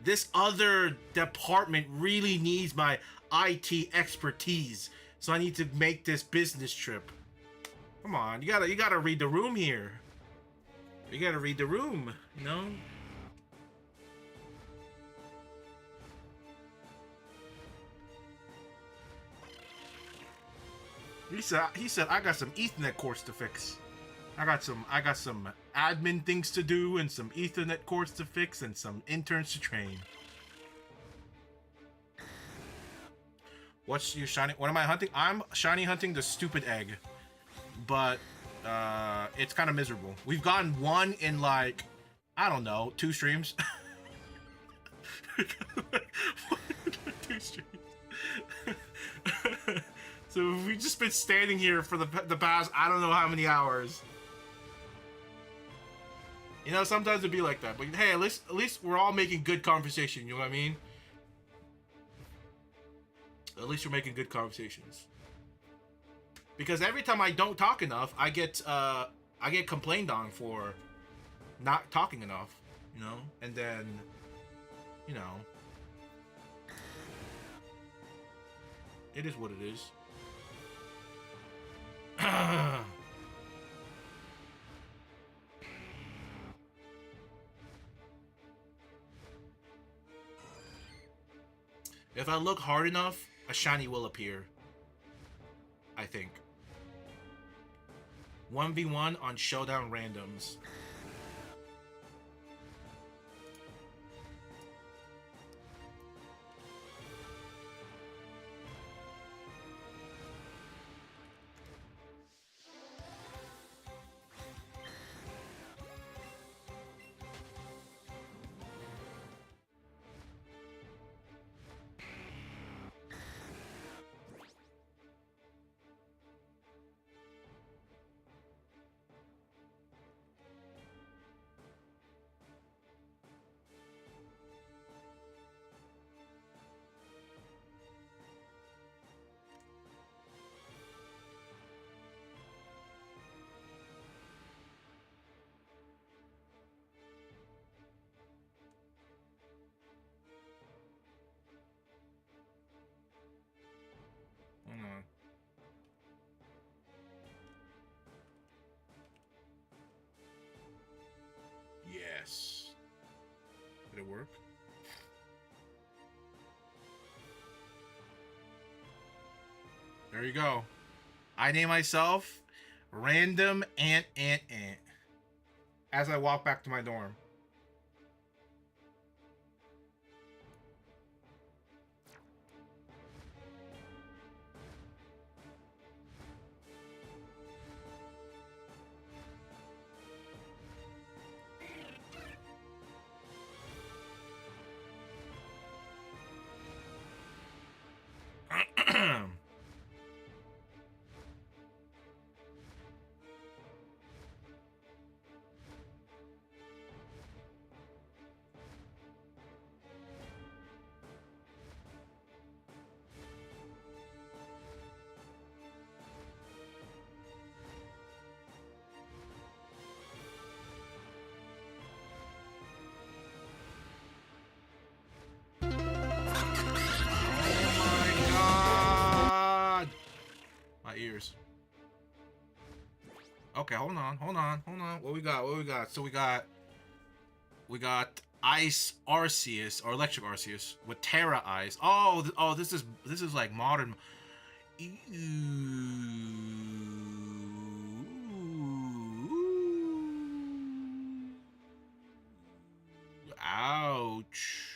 S1: this other department really needs my IT expertise, so I need to make this business trip. Come on, you gotta read the room here. You gotta read the room, you know? He said I got some Ethernet course to fix. I got some admin things to do and some Ethernet course to fix and some interns to train. What's your shiny? What am I hunting? I'm shiny hunting the stupid egg. But it's kind of miserable. We've gotten one in like, I don't know, 2 streams. 2 streams. So we've just been standing here for the past I don't know how many hours. You know, sometimes it'd be like that. But hey, at least we're all making good conversation. You know what I mean? At least we're making good conversations. Because every time I don't talk enough, I get complained on for not talking enough, you know? And then, you know, it is what it is. If I look hard enough, a shiny will appear. I think. 1v1 on Showdown Randoms. Hold on. Yes. Did it work? There you go. I name myself Random Ant. As I walk back to my dorm. Ears. Okay, hold on. What we got? So we got Ice Arceus or Electric Arceus with Terra Eyes. Oh, this is like modern. Ew. Ouch.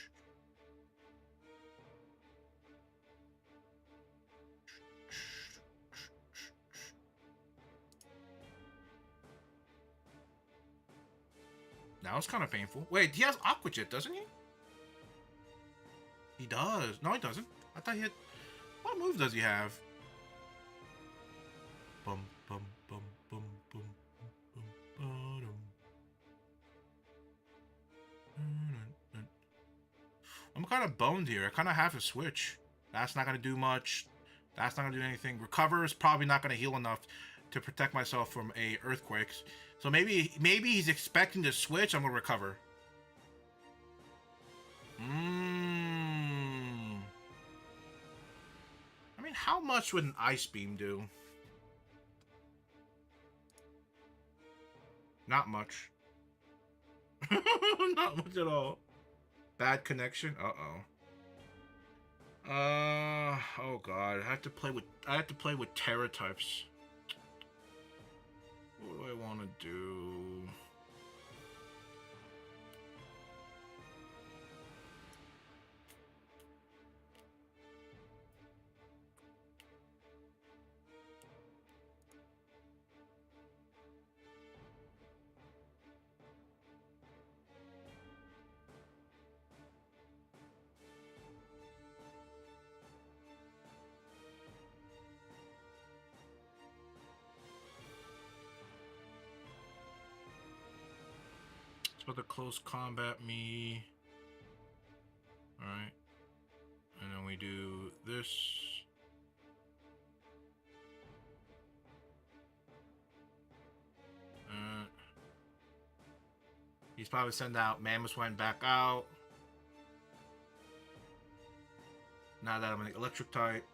S1: That was kind of painful. Wait, he has Aqua Jet, doesn't he? He does. No, he doesn't. I thought he had... What move does he have? Bum, bum, bum, bum, bum, bum, bum, I'm kind of boned here. I kind of have to switch. That's not going to do much. That's not going to do anything. Recover is probably not going to heal enough to protect myself from a earthquakes. So maybe he's expecting to switch. I'm gonna recover. I mean, how much would an Ice Beam do? Not much. Not much at all. Bad connection. Oh god. I have to play with Terra types. What do I want to do? About to close combat me. Alright. And then we do this. He's probably send out Mammoth went back out. Now that I'm an electric type.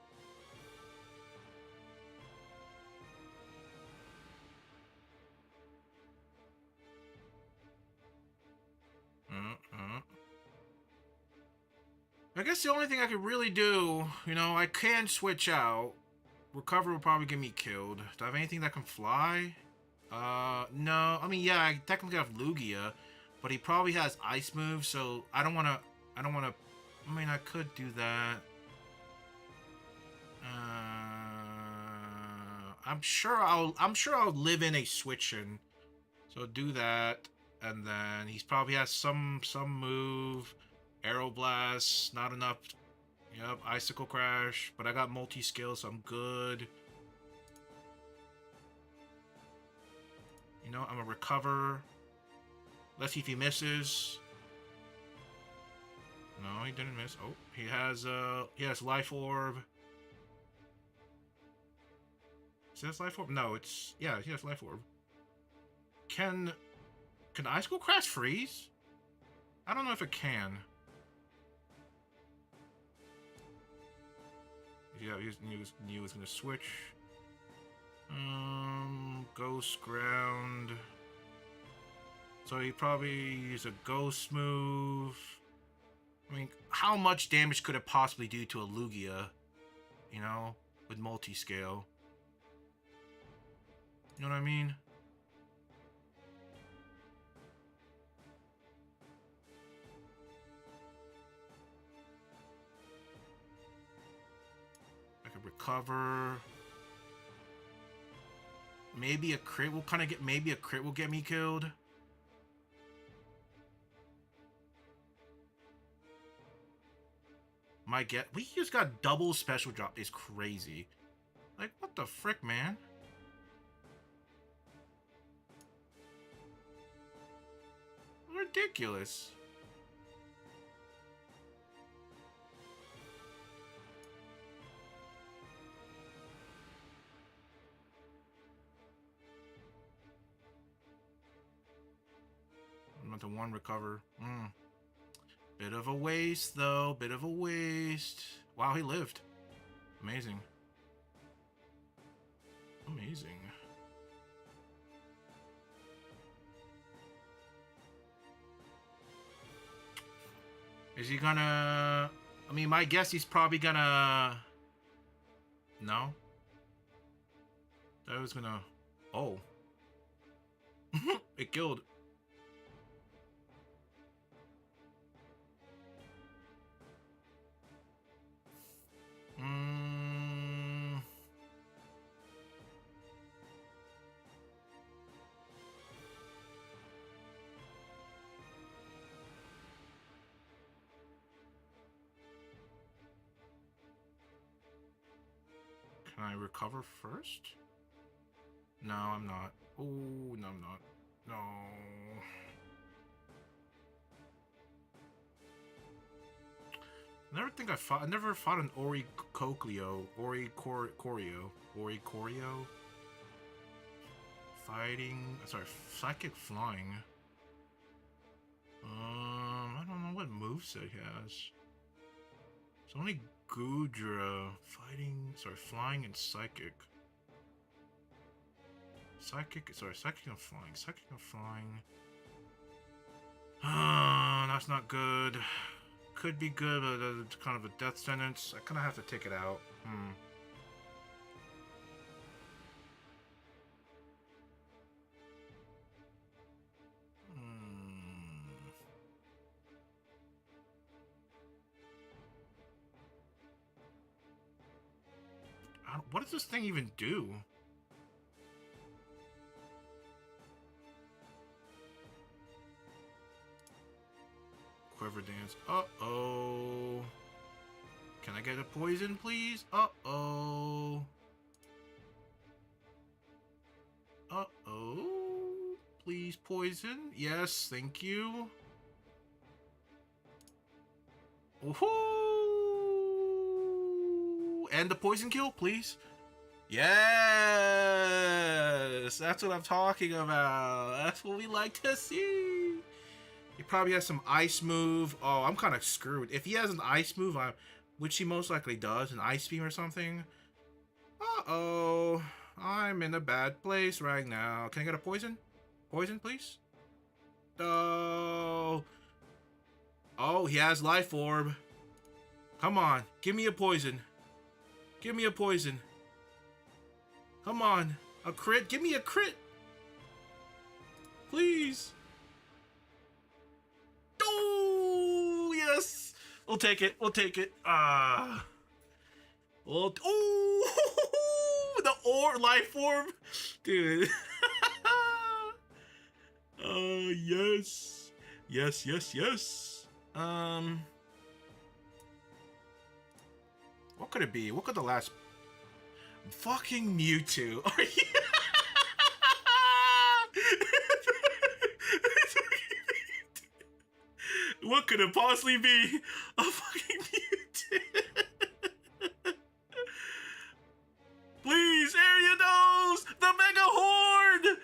S1: I guess the only thing I could really do, you know, I can switch out. Recover will probably get me killed. Do I have anything that can fly? No. I mean, yeah, I technically have Lugia, but he probably has ice moves, so I don't want to. I mean, I could do that. I'm sure I'll live in a switch-in. So do that, and then he probably has some move. Aeroblast, not enough. Yep, Icicle Crash, but I got multi-skill, so I'm good. You know, I'm gonna recover. Let's see if he misses. No, he didn't miss. Oh, he has Life Orb. Is that Life Orb? No, it's he has Life Orb. Can Icicle Crash freeze? I don't know if it can. Yeah, he was gonna switch. Ghost Ground. So he probably use a Ghost move. I mean, how much damage could it possibly do to a Lugia? You know, with multi-scale. You know what I mean? I could recover. Maybe a crit will maybe a crit will get me killed. We just got double special drop is crazy. Like, what the frick, man? Ridiculous. I'm about to one recover. Bit of a waste, though. Bit of a waste. Wow, he lived. Amazing. Amazing. Is he gonna... I mean, my guess he's probably gonna... No? That was gonna... Oh. It killed. Can I recover first? No, I'm not. Oh, no, I'm not. No. I never fought an Oricoclio. Oricorio. Fighting. Sorry, psychic flying. I don't know what moveset he has. It's only Gudra. Flying and psychic. Psychic and flying. Psychic and flying. That's not good. Could be good, but it's kind of a death sentence. I kind of have to take it out. What does this thing even do? Quiver Dance. Uh-oh. Can I get a poison, please? Uh-oh. Uh-oh. Please, poison. Yes, thank you. Woohoo! And the poison kill, please. Yes! That's what I'm talking about. That's what we like to see. He probably has some ice move. Oh, I'm kind of screwed. If he has an ice move, which he most likely does, an ice beam or something. Uh-oh. I'm in a bad place right now. Can I get a poison? Poison, please? Oh. Oh, he has Life Orb. Come on. Give me a poison. Give me a poison. Come on. A crit. Give me a crit. Please. Oh, yes. We'll take it. We'll take it. Well, oh, the life form. Dude. Yes. Yes, yes, yes. What could it be? What could the last... Fucking Mewtwo. Are you... What could it possibly be? A fucking Mewtwo. Please, Ariados! The Mega Horde!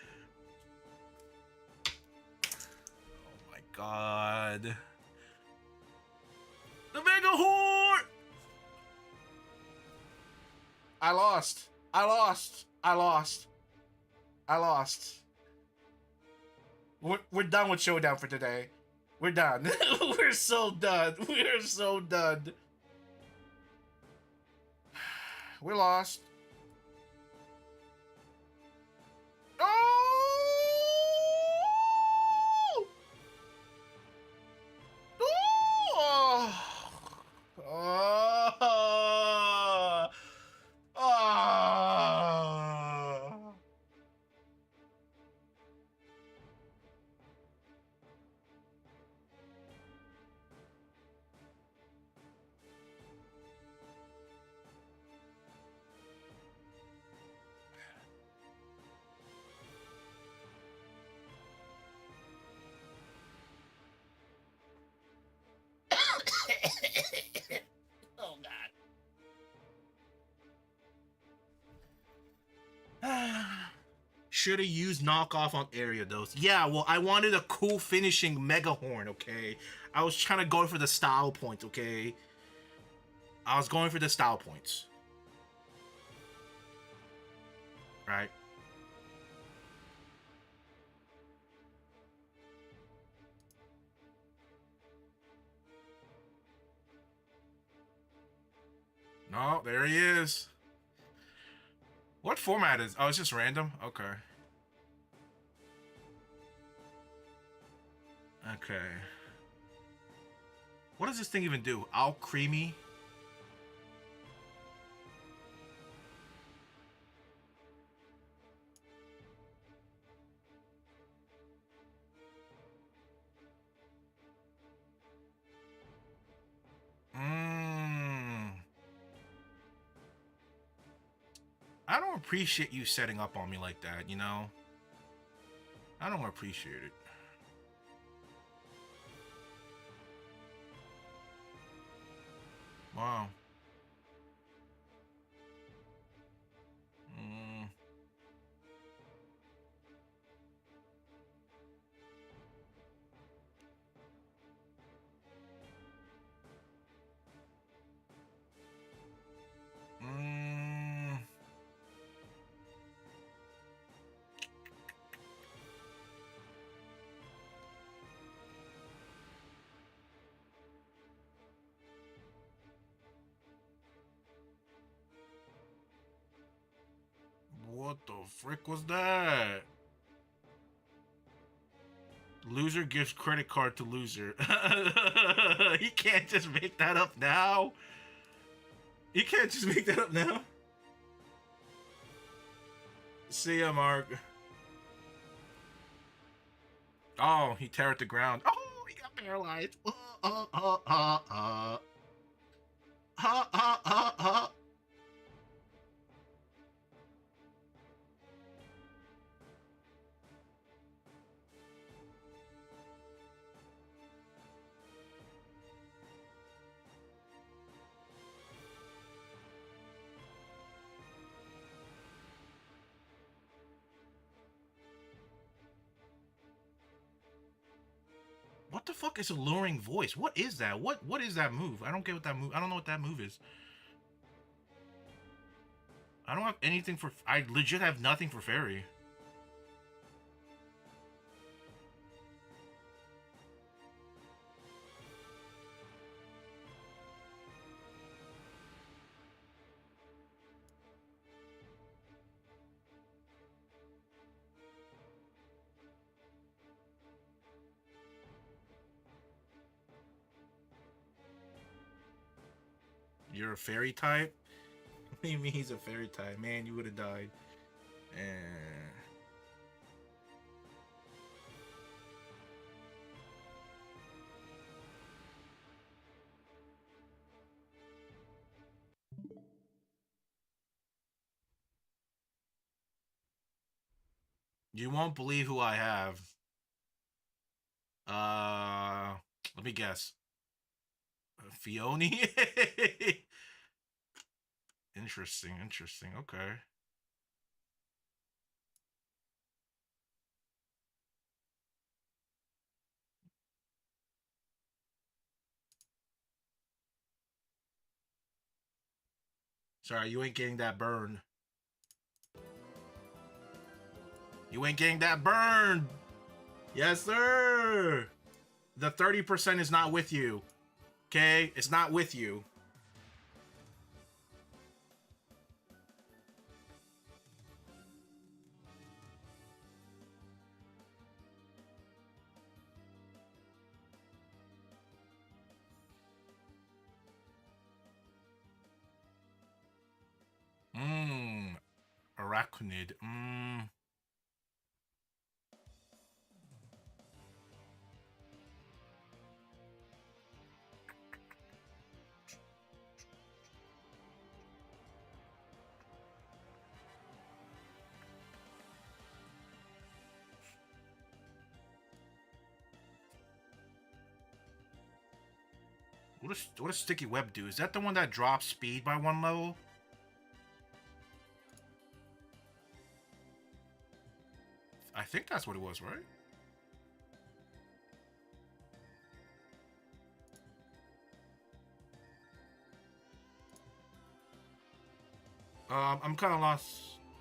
S1: Oh my god. The Mega Horde! I lost. I lost. I lost. I lost. We're done with Showdown for today. We're done. We're so done. We're so done. We lost. Oh! Oh! Oh! Oh! Oh god. Should have used knockoff on Ariados. Yeah, well, I wanted a cool finishing Mega Horn, okay? I was trying to go for the style points, okay? I was going for the style points. Right? No, there he is. What format is? Oh, it's just random? Okay. Okay. What does this thing even do? All creamy? I don't appreciate you setting up on me like that, you know? I don't appreciate it. Wow. What the frick was that? Loser gives credit card to loser. He can't just make that up now. He can't just make that up now. See ya, Mark. Oh, he tear at the ground. Oh, he got paralyzed. What the fuck is alluring voice? What is that? What is that move? I don't get what that move. I don't know what that move is. I don't have anything for... I legit have nothing for fairy. You're a fairy type? What do you mean he's a fairy type? Man, you would have died. And... You won't believe who I have. Let me guess. Fione? Interesting, interesting. Okay. Sorry, you ain't getting that burn. You ain't getting that burn! Yes, sir! The 30% is not with you. Okay? It's not with you. Arachnid. What does sticky web do? Is that the one that drops speed by 1 level? I think that's what it was, right? I'm kind of lost.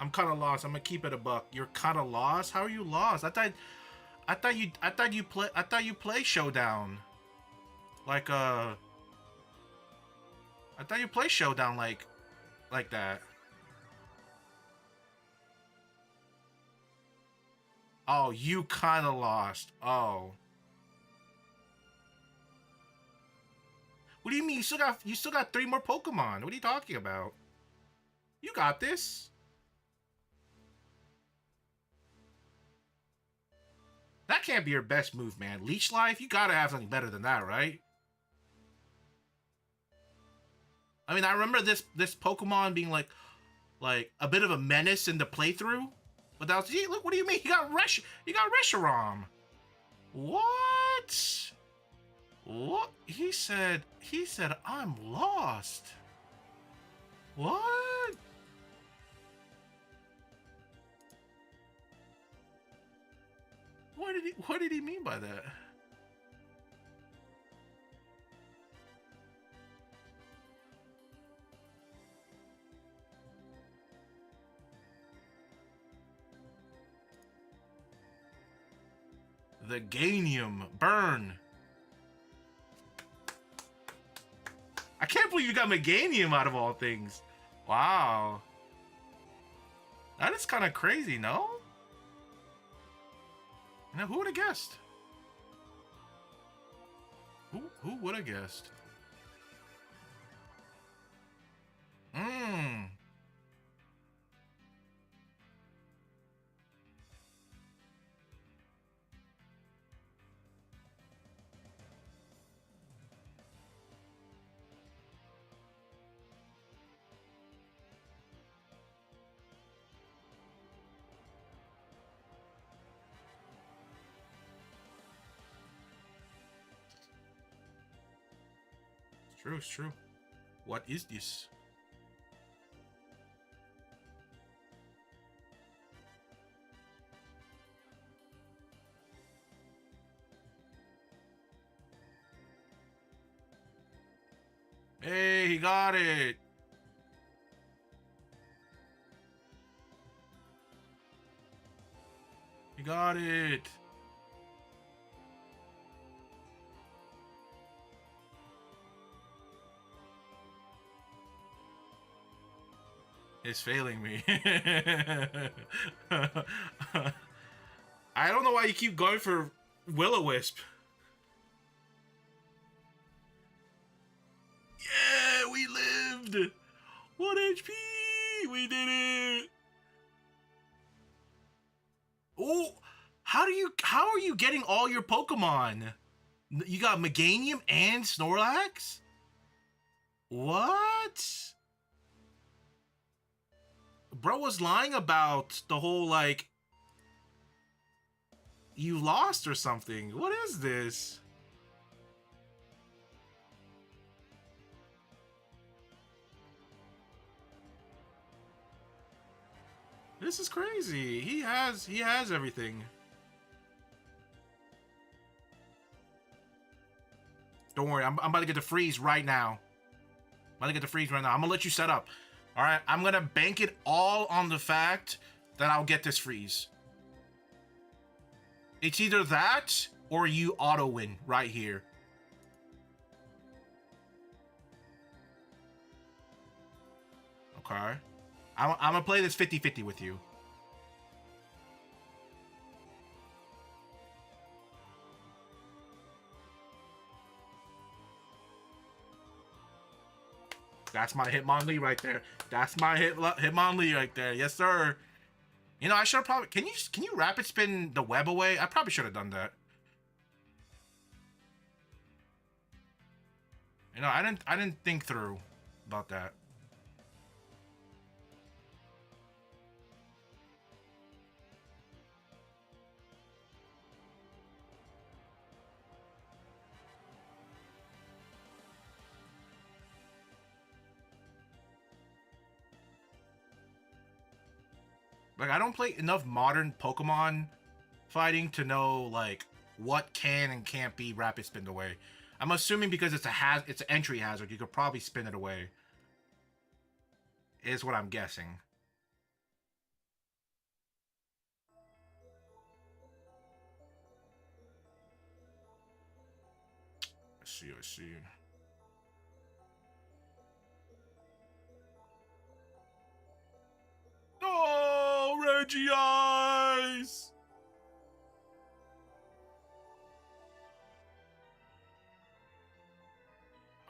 S1: I'm kind of lost. I'm gonna keep it a buck. You're kind of lost. How are you lost? I thought you play Showdown. Like I thought you play Showdown like that. Oh, you kind of lost. Oh. What do you mean? You still got 3 more Pokemon. What are you talking about? You got this. That can't be your best move, man. Leech Life? You gotta have something better than that, right? I mean, I remember this Pokemon being like a bit of a menace in the playthrough. But that was, look, what do you mean? You got Reshiram. What? What? He said I'm lost. What? What did he mean by that? The Ganium burn. I can't believe you got Meganium out of all things. Wow. That is kind of crazy, no? Now, who would have guessed? Who would have guessed? It's true. What is this? Hey, he got it. He got it. It's failing me. I don't know why you keep going for Will-O-Wisp. Yeah, we live. lived! 1 HP! We did it! Oh, how are you getting all your Pokemon? You got Meganium and Snorlax? What? Bro was lying about the whole, like, you lost or something. What is this? This is crazy. He has everything. Don't worry, I'm about to get the freeze right now. I'm gonna let you set up. Alright, I'm gonna bank it all on the fact that I'll get this freeze. It's either that or you auto win right here. Okay. I'm gonna play this 50-50 with you. That's my Hitmonlee right there. That's my Hitmonlee right there. Yes, sir. You know, I should probably... Can you rapid spin the web away? I probably should have done that. You know, I didn't think through about that. Like, I don't play enough modern Pokemon fighting to know, like, what can and can't be rapid spinned away. I'm assuming because it's an entry hazard, you could probably spin it away. Is what I'm guessing. I see. Oh, Regice!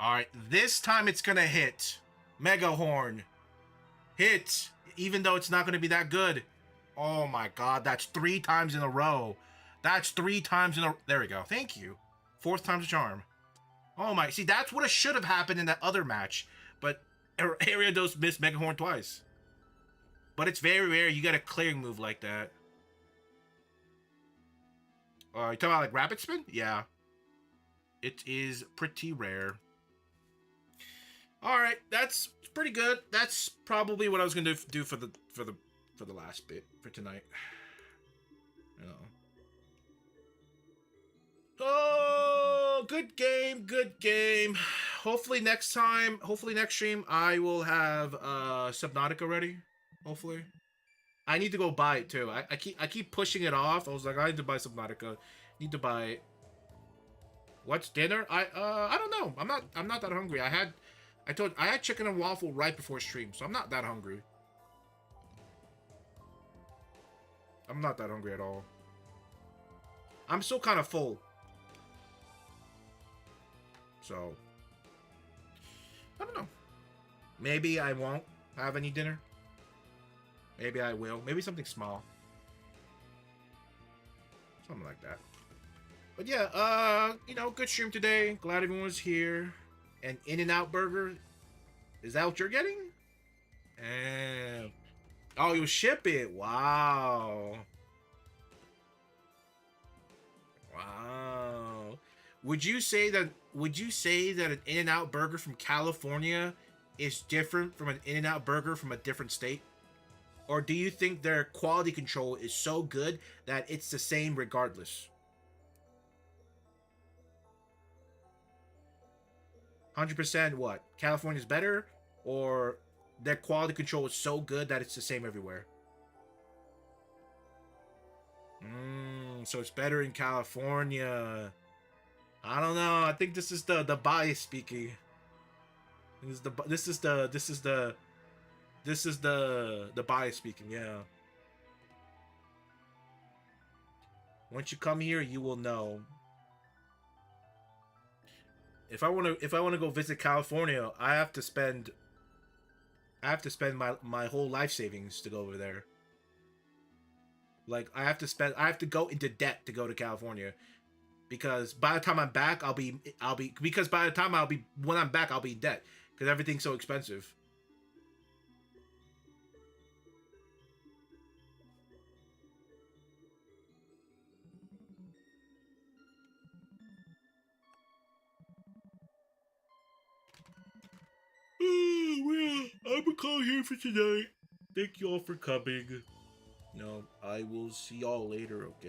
S1: Alright, this time it's gonna hit. Mega Horn. Hit, even though it's not gonna be that good. Oh my god, that's 3 times in a row. That's 3 times in a... There we go, thank you. 4th time's a charm. Oh my... See, that's what should have happened in that other match. But Ariados missed Mega Horn twice. But it's very rare you get a clearing move like that. You talking about like Rapid Spin? Yeah. It is pretty rare. Alright, that's pretty good. That's probably what I was gonna do for the last bit for tonight. You know. Oh, good game, good game. Hopefully next stream I will have Subnautica ready. Hopefully. I need to go buy it too. I keep pushing it off. I was like, I need to buy Subnautica. Need to buy it. What's dinner? I don't know. I'm not that hungry. I had chicken and waffle right before stream, so I'm not that hungry. I'm not that hungry at all. I'm still kind of full. So, I don't know. Maybe I won't have any dinner. Maybe I will. Maybe something small. Something like that. But yeah, you know, good stream today. Glad everyone was here. An In-N-Out burger. Is that what you're getting? Oh, you'll ship it. Wow. Wow. Would you say that an In-N-Out burger from California is different from an In-N-Out burger from a different state? Or do you think their quality control is so good that it's the same regardless? 100% what? California's better? Or their quality control is so good that it's the same everywhere? So it's better in California. I don't know. I think this is the bias speaking. This is the bias speaking. Yeah. Once you come here, you will know. If I want to go visit California, I have to spend I have to spend my whole life savings to go over there. Like I have to go into debt to go to California because by the time I'm back, because by the time when I'm back, I'll be in debt because everything's so expensive. Oh, well, I'm gonna call here for tonight. Thank you all for coming. No, I will see y'all later, okay?